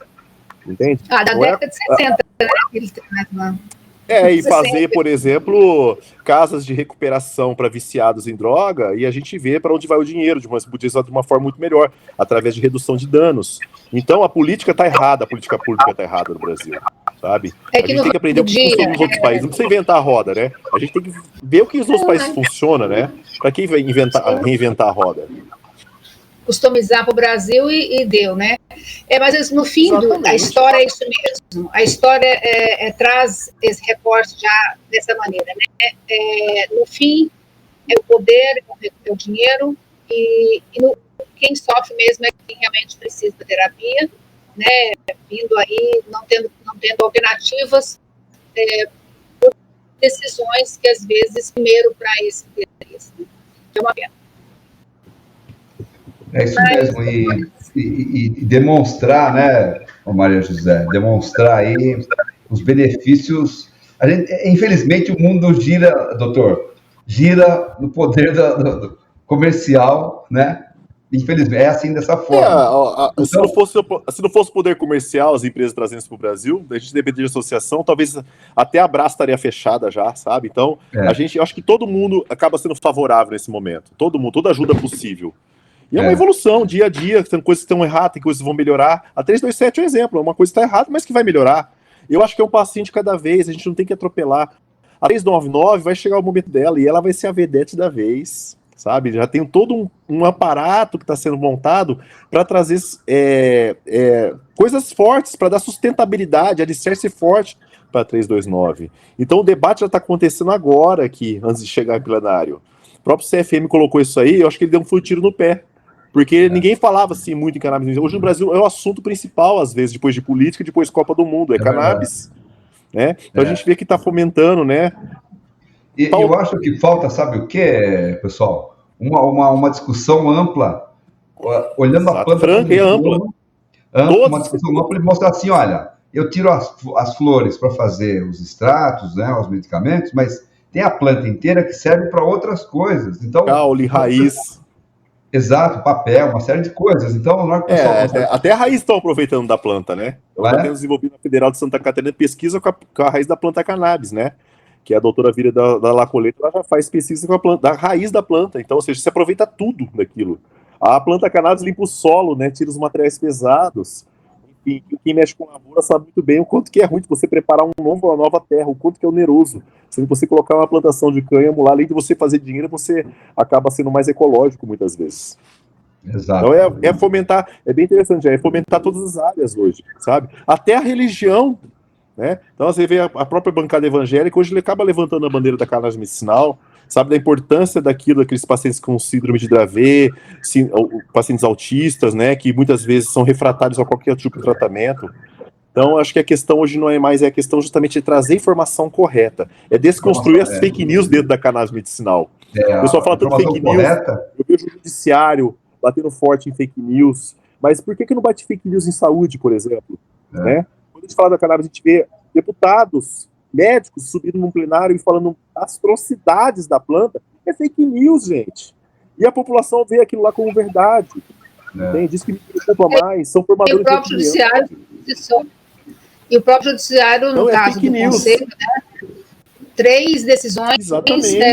entende? Da década de 60, né? Eles têm e fazer, por exemplo, casas de recuperação para viciados em droga, e a gente vê para onde vai o dinheiro, de uma forma muito melhor, através de redução de danos. Então, a política está errada, a política pública está errada no Brasil, sabe? A gente tem que aprender o que funciona nos outros países, não precisa inventar a roda, né? A gente tem que ver o que os outros países funcionam, né? Para quem vai reinventar a roda? Customizar para o Brasil e deu, né? Mas no fim, a história é isso mesmo. A história traz esse recorte já dessa maneira, né? No fim, é o poder, é o dinheiro, e quem sofre mesmo é quem realmente precisa da terapia, né? Vindo aí, não tendo alternativas, por decisões que, às vezes, primeiro para esse interesse. Né? É uma pena. É isso mesmo, e demonstrar, né, Maria José, demonstrar aí os benefícios. Infelizmente, o mundo gira, doutor, gira no poder do comercial, né? Infelizmente, é assim dessa forma. Então, se não fosse poder comercial, as empresas trazendo isso para o Brasil, a gente depender de associação, talvez até a Brás estaria fechada já, sabe? Então, eu acho que todo mundo acaba sendo favorável nesse momento. Todo mundo, toda ajuda possível. E é uma evolução, dia a dia, tem coisas que estão erradas, tem coisas que vão melhorar. A 327 é um exemplo, é uma coisa que está errada, mas que vai melhorar. Eu acho que é um passinho de cada vez, a gente não tem que atropelar. A 399 vai chegar o momento dela e ela vai ser a vedete da vez, sabe? Já tem todo um aparato que está sendo montado para trazer coisas fortes, para dar sustentabilidade, alicerce forte para a 329. Então o debate já está acontecendo agora aqui, antes de chegar em plenário. O próprio CFM colocou isso aí, eu acho que ele deu um tiro no pé. Porque ninguém falava assim muito em cannabis. Hoje no Brasil é o assunto principal, às vezes, depois de política, depois Copa do Mundo, é cannabis. Né? Então a gente vê que está fomentando, né? E eu acho que falta, sabe o que, pessoal? Uma discussão ampla, olhando a planta franca e ampla. Uma discussão ampla e mostrar assim, olha, eu tiro as flores para fazer os extratos, né, os medicamentos, mas tem a planta inteira que serve para outras coisas. Então, caule, raiz. Exato, papel, uma série de coisas. Então, na hora que o pessoal até a raiz estão aproveitando da planta, né? Eu já tenho desenvolvido na Federal de Santa Catarina pesquisa com a raiz da planta cannabis, né? Que a doutora Vira da Lacoleta, ela já faz pesquisa com a planta, da raiz da planta. Então, ou seja, você aproveita tudo daquilo. A planta cannabis limpa o solo, né? Tira os materiais pesados. Enfim, quem mexe com lavoura sabe muito bem o quanto que é ruim de você preparar uma nova terra, o quanto que é oneroso. Se você colocar uma plantação de cânhamo lá, além de você fazer dinheiro, você acaba sendo mais ecológico muitas vezes. Exato. Então é fomentar, é bem interessante, é fomentar todas as áreas hoje, sabe? Até a religião, né? Então você vê a própria bancada evangélica, hoje ele acaba levantando a bandeira da cannabis medicinal, sabe, da importância daqueles pacientes com síndrome de Dravet, pacientes autistas, né, que muitas vezes são refratários a qualquer tipo de tratamento. Então, acho que a questão hoje não é mais, é a questão justamente de trazer informação correta, é desconstruir as fake news dentro da cannabis medicinal. O pessoal fala tanto fake news, eu vejo o judiciário batendo forte em fake news, mas por que não bate fake news em saúde, por exemplo? Né? Quando a gente fala da cannabis, a gente vê deputados, médicos subindo num plenário e falando atrocidades da planta, é fake news, gente. E a população vê aquilo lá como verdade. Diz que me preocupa mais, são formadores de opinião. E o próprio judiciário, no caso do conselho, né, 3 decisões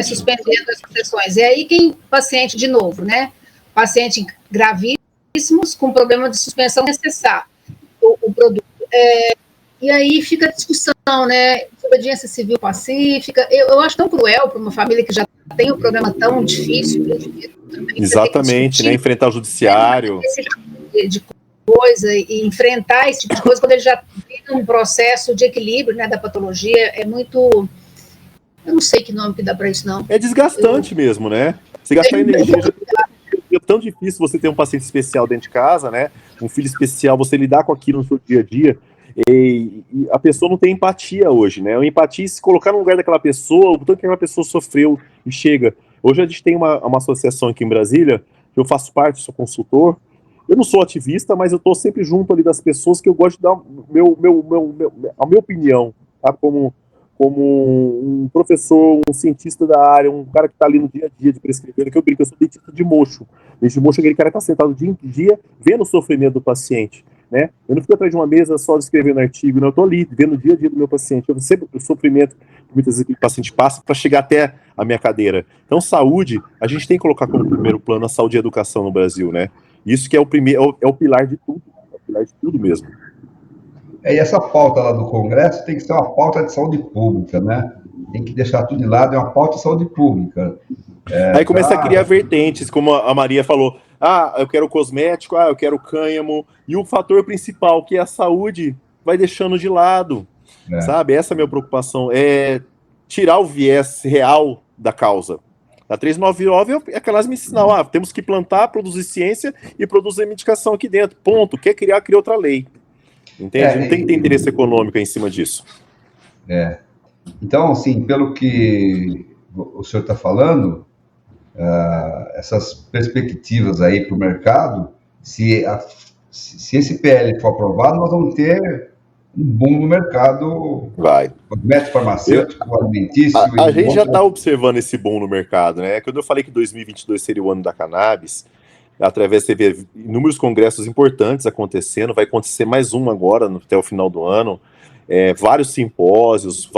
suspendendo as concessões. E aí quem paciente, de novo, né? Paciente gravíssimos com problema de suspensão necessária. O produto. E aí fica a discussão, né? Desobediência civil pacífica. Eu acho tão cruel para uma família que já tem um problema tão difícil. Exatamente, né? Enfrentar o judiciário. Esse tipo de coisa e enfrentar esse tipo de coisa quando ele já tem um processo de equilíbrio, né, da patologia, é muito. Eu não sei que nome que dá para isso, não. É desgastante mesmo, né? Você gastar energia. É tão difícil você ter um paciente especial dentro de casa, né? Um filho especial, você lidar com aquilo no seu dia a dia. E a pessoa não tem empatia hoje, né? A empatia, se colocar no lugar daquela pessoa, o tanto que aquela pessoa sofreu e chega. Hoje a gente tem uma associação aqui em Brasília, que eu faço parte, sou consultor. Eu não sou ativista, mas eu estou sempre junto ali das pessoas que eu gosto de dar a minha opinião, tá? Como um professor, um cientista da área, um cara que está ali no dia a dia de prescrever, que eu brinco, eu sou dentista de mocho. Dentista de mocho é aquele cara que está sentado o dia em dia, vendo o sofrimento do paciente, né? Eu não fico atrás de uma mesa só escrevendo artigo, não, eu estou ali, vendo o dia a dia do meu paciente, eu sempre o sofrimento que muitas vezes o paciente passa para chegar até a minha cadeira. Então, saúde, a gente tem que colocar como primeiro plano a saúde e a educação no Brasil, né? Isso que é o primeiro, é o pilar de tudo, é o pilar de tudo mesmo. E essa pauta lá do Congresso tem que ser uma pauta de saúde pública, né? Tem que deixar tudo de lado, é uma pauta de saúde pública. Aí começa a criar vertentes, como a Maria falou, eu quero cosmético, eu quero cânhamo, e o fator principal, que é a saúde, vai deixando de lado, sabe? Essa é a minha preocupação, é tirar o viés real da causa. A 399 é aquelas medicinal, temos que plantar, produzir ciência e produzir medicação aqui dentro, ponto. Quer criar, cria outra lei. Entende? Não tem que ter interesse econômico em cima disso. Então, assim, pelo que o senhor está falando, essas perspectivas aí para o mercado, se esse PL for aprovado, nós vamos ter um boom no mercado cosmético, farmacêutico, alimentício. A gente já está observando esse boom no mercado, né? Quando eu falei que 2022 seria o ano da cannabis, através de ver inúmeros congressos importantes acontecendo, vai acontecer mais um agora, até o final do ano, vários simpósios,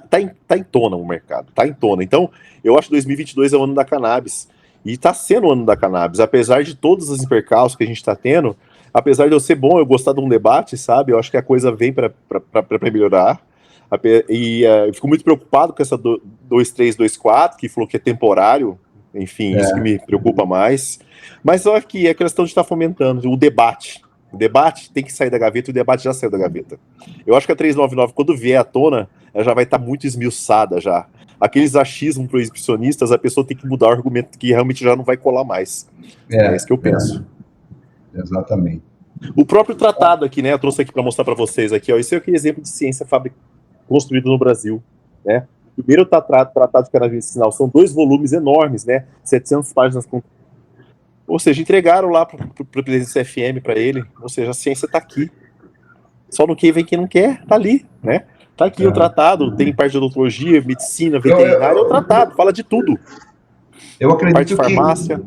tá em tona o mercado, tá em tona. Então, eu acho que 2022 é o ano da cannabis, E está sendo o ano da cannabis, apesar de todos os percalços que a gente está tendo, apesar de eu ser bom, eu gostar de um debate, sabe? Eu acho que a coisa vem para melhorar. E eu fico muito preocupado com essa 2324, que falou que é temporário, enfim, isso que me preocupa mais. Mas olha que é questão de estar fomentando o debate. O debate tem que sair da gaveta, e o debate já saiu da gaveta. Eu acho que a 399, quando vier à tona, ela já vai estar muito esmiuçada já. Aqueles achismos proibicionistas, a pessoa tem que mudar o argumento que realmente já não vai colar mais. É isso que eu penso. Exatamente. O próprio tratado aqui, né? Eu trouxe aqui para mostrar para vocês aqui, ó. Esse é aquele exemplo de ciência construído no Brasil, né? O primeiro tratado de cannabis medicinal são 2 volumes enormes, né? 700 páginas. Ou seja, entregaram lá para o presidente do CFM para ele. Ou seja, a ciência está aqui. Só no que vem quem não quer, tá ali, né? Tá aqui o tratado, tem parte de odontologia, medicina, veterinária, é o tratado, fala de tudo. Eu acredito parte de farmácia.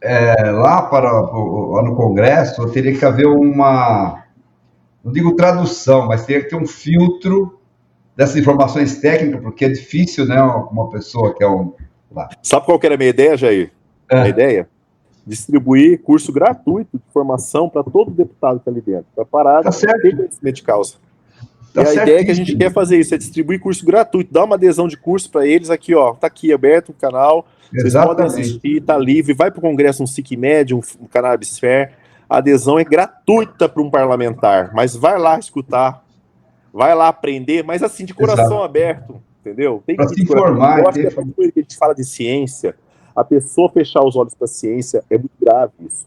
Lá no Congresso teria que haver uma, não digo tradução, mas teria que ter um filtro dessas informações técnicas, porque é difícil, né, uma pessoa que é lá. Sabe qual que era a minha ideia, Jair? A ideia? Distribuir curso gratuito de formação para todo deputado que está ali dentro, para parar de ter conhecimento de causa. E a ideia que a gente quer fazer isso, é distribuir curso gratuito, dar uma adesão de curso para eles aqui, ó, tá aqui aberto o canal, vocês podem assistir, tá livre, vai para o Congresso um SICMED, um Cannabis Fair, a adesão é gratuita para um parlamentar, mas vai lá escutar, vai lá aprender, mas assim, de coração aberto, entendeu? Tem que se informar. Eu acho que a partir do momento que a gente fala de ciência, a pessoa fechar os olhos para a ciência é muito grave isso.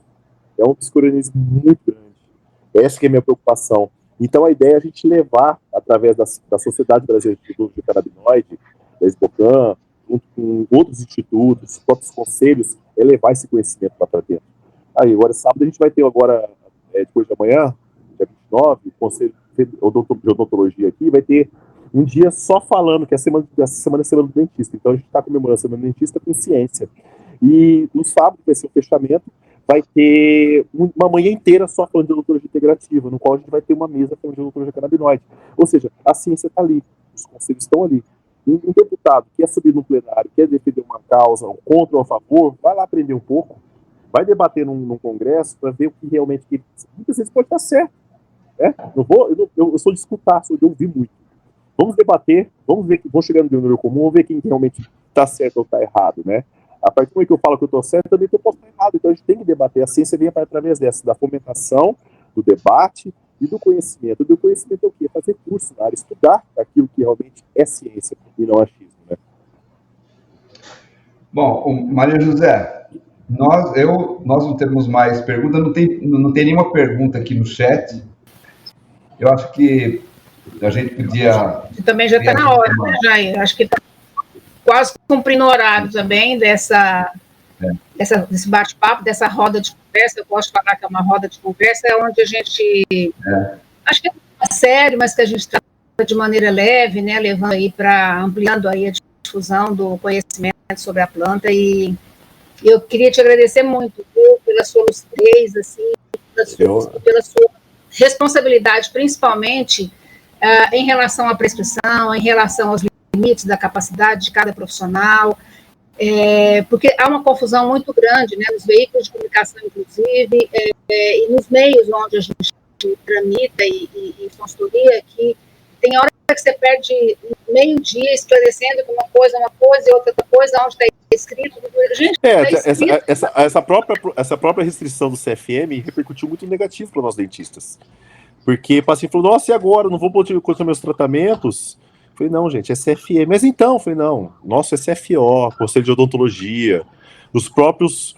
É um obscurantismo muito grande. Essa que é a minha preocupação. Então a ideia é a gente levar, através da Sociedade Brasileira de Estudo de Canabinoide, da SBOCAN, junto com outros institutos, próprios conselhos, é levar esse conhecimento lá para dentro. Aí, agora, sábado, a gente vai ter agora, depois de amanhã, dia 29, o Conselho de Odontologia aqui, vai ter um dia só falando, que essa semana é a Semana do Dentista. Então a gente está comemorando a Semana do Dentista com ciência. E no sábado, vai ser o fechamento, vai ter uma manhã inteira só falando de odontologia integrativa, no qual a gente vai ter uma mesa falando de odontologia canabinoide. Ou seja, a ciência está ali, os conselhos estão ali. Um deputado que quer subir no plenário, quer defender uma causa, um contra ou a favor, vai lá aprender um pouco, vai debater num congresso para ver o que realmente... Muitas vezes pode estar certo. Né? Eu sou de escutar, sou de ouvir muito. Vamos debater, vamos ver, vamos chegar no denominador comum, vamos ver quem realmente está certo ou está errado, né? A partir do momento que eu falo que eu estou certo, também que eu posso estar errado. Então a gente tem que debater. A ciência vem através dessa, da fomentação, do debate e do conhecimento. Do conhecimento é o quê? Fazer curso na área, estudar aquilo que realmente é ciência e não achismo, né? Bom, Maria José, nós não temos mais perguntas, não tem nenhuma pergunta aqui no chat. Eu acho que a gente podia... Também já está na hora, né, Jair? Acho que está quase cumprindo o horário também desse bate-papo, dessa roda de conversa. Eu posso falar que é uma roda de conversa, é onde a gente... Acho que é sério, mas que a gente trata de maneira leve, né, levando aí ampliando aí a difusão do conhecimento sobre a planta. E eu queria te agradecer muito, viu, pela sua lucidez, assim, pela sua responsabilidade, principalmente em relação à prescrição, em relação aos limites da capacidade de cada profissional, porque há uma confusão muito grande, né, nos veículos de comunicação, inclusive, e nos meios onde a gente tramita e consultoria, que tem hora que você perde meio dia esclarecendo que uma coisa e outra coisa, onde está escrito. Gente, essa própria restrição do CFM repercutiu muito negativo para nós dentistas. Porque o paciente falou, nossa, e agora? Não vou poder continuar meus tratamentos? Eu falei, não, gente, é CFM. Mas então, eu falei, não, nossa, é CFO, Conselho de Odontologia. Os próprios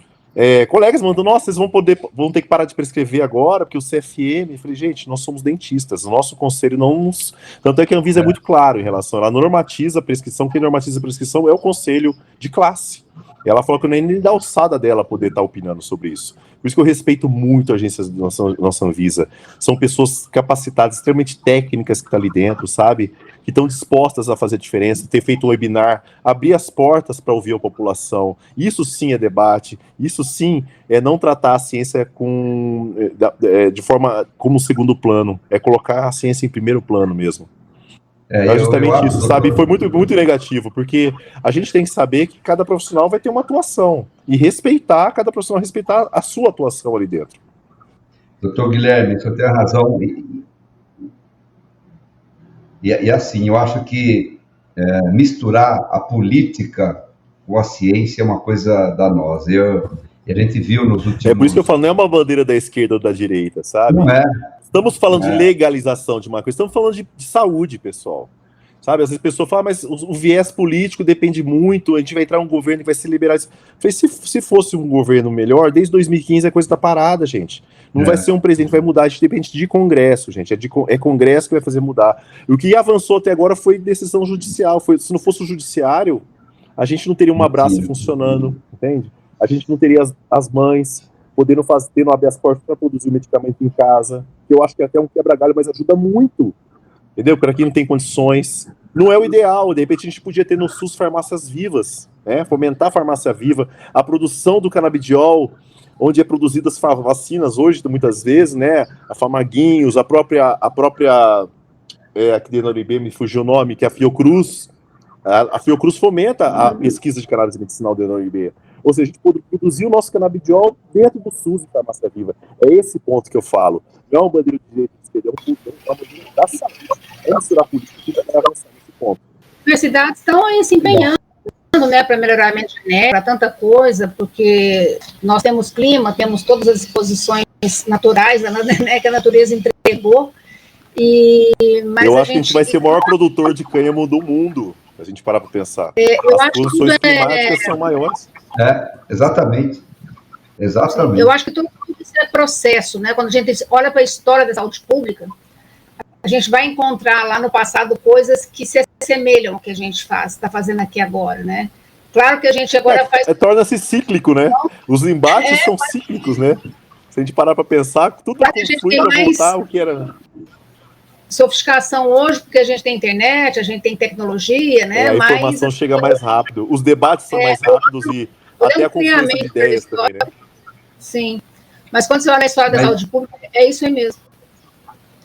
colegas mandam, nossa, vocês vão ter que parar de prescrever agora, porque o CFM... Eu falei, gente, nós somos dentistas, o nosso conselho não nos... Tanto é que a Anvisa é muito claro em relação, ela normatiza a prescrição, quem normatiza a prescrição é o conselho de classe. Ela falou que nem da alçada dela poder estar opinando sobre isso. Por isso que eu respeito muito a agência da nossa Anvisa. São pessoas capacitadas, extremamente técnicas que estão ali dentro, sabe? Que estão dispostas a fazer diferença, ter feito um webinar, abrir as portas para ouvir a população. Isso sim é debate, isso sim é não tratar a ciência de forma como segundo plano, é colocar a ciência em primeiro plano mesmo. É justamente isso, sabe? Foi muito, muito negativo, porque a gente tem que saber que cada profissional vai ter uma atuação e respeitar, cada profissional respeitar a sua atuação ali dentro. Doutor Guilherme, você tem razão. E assim, eu acho que misturar a política com a ciência é uma coisa danosa. E a gente viu nos últimos... É por isso que eu falo, não é uma bandeira da esquerda ou da direita, sabe? Não é. Estamos falando de legalização de uma coisa, estamos falando de saúde, pessoal. Sabe, às vezes a pessoa fala, mas o viés político depende muito, a gente vai entrar um governo que vai se liberar. Falei, se fosse um governo melhor, desde 2015 a coisa está parada, gente. Não vai ser um presidente, vai mudar, a gente depende de Congresso, gente. É Congresso que vai fazer mudar. E o que avançou até agora foi decisão judicial. Se não fosse o judiciário, a gente não teria uma Abraço funcionando, entende? A gente não teria as mães podendo tendo habeas corpus para produzir o medicamento em casa, que eu acho que é até um quebra-galho, mas ajuda muito. Entendeu? Para quem não tem condições. Não é o ideal. De repente a gente podia ter no SUS farmácias vivas, né? Fomentar a farmácia viva, a produção do canabidiol, onde é produzidas vacinas hoje, muitas vezes, né? A Famaguinhos, a própria aqui dentro da UNB me fugiu o nome, que é a Fiocruz. A Fiocruz fomenta a pesquisa de cannabis medicinal dentro da UNB. Ou seja, a gente pode produzir o nosso canabidiol dentro do SUS e farmácia viva. É esse ponto que eu falo. Não é uma bandeira de direita de esquerda, é uma bandeira da saúde. É misturar política para avançar nesse ponto. As universidades estão aí se empenhando, né, para melhoramento genético, para tanta coisa, porque nós temos clima, temos todas as exposições naturais, né, que a natureza entregou. Mas eu acho que a gente vai ser o maior produtor de cânhamo do mundo, se a gente parar para pensar. As produções climáticas são maiores. Exatamente. Exatamente. Eu acho que tudo isso é processo, né? Quando a gente olha para a história da saúde pública, a gente vai encontrar lá no passado coisas que se assemelham ao que a gente está fazendo aqui agora, né? Claro que a gente agora faz... torna-se cíclico, né? Os embates são cíclicos, né? Se a gente parar para pensar, tudo conflui para voltar ao que era... sofisticação hoje, porque a gente tem internet, a gente tem tecnologia, né? A informação chega mais rápido, os debates são mais rápidos e até a confluência de ideias também, né? Sim, mas quando você olha a história da saúde pública, é isso aí mesmo.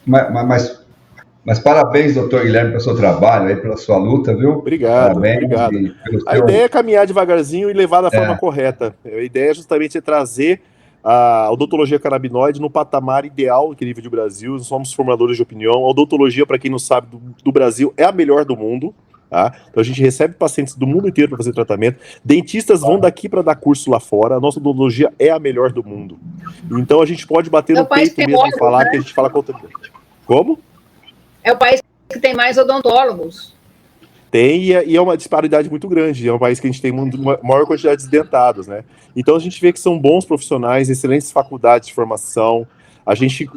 Mas parabéns, doutor Guilherme, pelo seu trabalho, aí, pela sua luta, viu? Obrigado, obrigado. A ideia é caminhar devagarzinho e levar da forma correta. A ideia é justamente trazer a odontologia canabinoide no patamar ideal que nível de Brasil. Nós somos formadores de opinião. A odontologia, para quem não sabe, do Brasil é a melhor do mundo. Tá? Então a gente recebe pacientes do mundo inteiro para fazer tratamento. Dentistas vão daqui para dar curso lá fora. A nossa odontologia é a melhor do mundo. Então a gente pode bater no peito mesmo e falar, né, que a gente fala contra... Como? É o país que tem mais odontólogos. Tem, e é uma disparidade muito grande. É um país que a gente tem uma maior quantidade de dentados, né? Então a gente vê que são bons profissionais, excelentes faculdades de formação.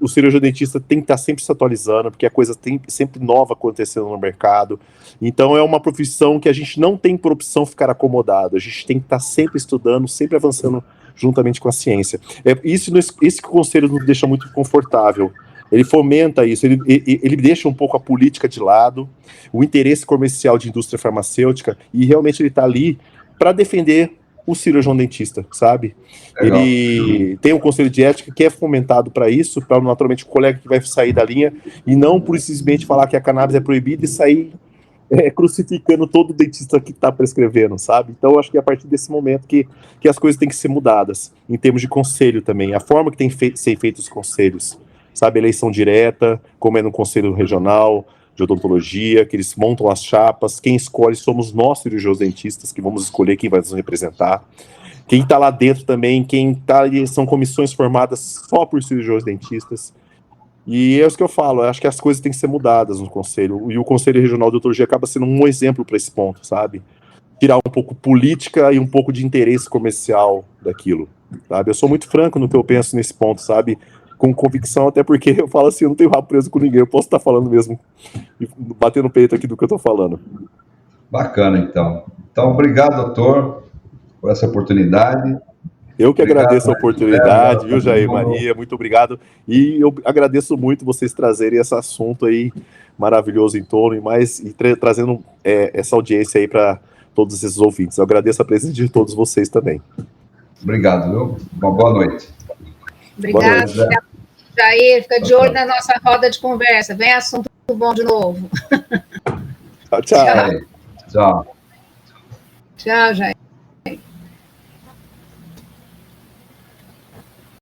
O cirurgião dentista tem que estar sempre se atualizando, porque a coisa tem sempre nova acontecendo no mercado. Então é uma profissão que a gente não tem por opção ficar acomodado. A gente tem que estar sempre estudando, sempre avançando juntamente com a ciência. Isso que o conselho nos deixa muito confortável. Ele fomenta isso, ele deixa um pouco a política de lado, o interesse comercial de indústria farmacêutica, e realmente ele está ali para defender o cirurgião dentista, sabe? Legal. Ele tem um conselho de ética que é fomentado para isso, para naturalmente o colega que vai sair da linha, e não por simplesmente falar que a cannabis é proibida e sair crucificando todo dentista que está prescrevendo, sabe? Então eu acho que é a partir desse momento que as coisas têm que ser mudadas, em termos de conselho também, a forma que tem que ser feitos os conselhos. Sabe, eleição direta, como é no Conselho Regional de Odontologia, que eles montam as chapas, quem escolhe somos nós, cirurgiões dentistas, que vamos escolher quem vai nos representar. Quem está lá dentro também, quem está ali, são comissões formadas só por cirurgiões dentistas. E é isso que eu falo, eu acho que as coisas têm que ser mudadas no Conselho, e o Conselho Regional de Odontologia acaba sendo um exemplo para esse ponto, sabe? Tirar um pouco política e um pouco de interesse comercial daquilo, sabe? Eu sou muito franco no que eu penso nesse ponto, sabe? Com convicção, até porque eu falo assim, eu não tenho rabo preso com ninguém, eu posso estar falando mesmo, bater no peito aqui do que eu estou falando. Bacana, então. Então, obrigado, doutor, por essa oportunidade. Eu que agradeço a oportunidade, viu, Jair Maria, muito obrigado. E eu agradeço muito vocês trazerem esse assunto aí maravilhoso em torno, e trazendo essa audiência aí para todos esses ouvintes. Eu agradeço a presença de todos vocês também. Obrigado, viu? Uma boa noite. Obrigado, Jair. Fica de olho na nossa roda de conversa. Vem assunto bom de novo. Tchau. Tchau. Tchau, Jair.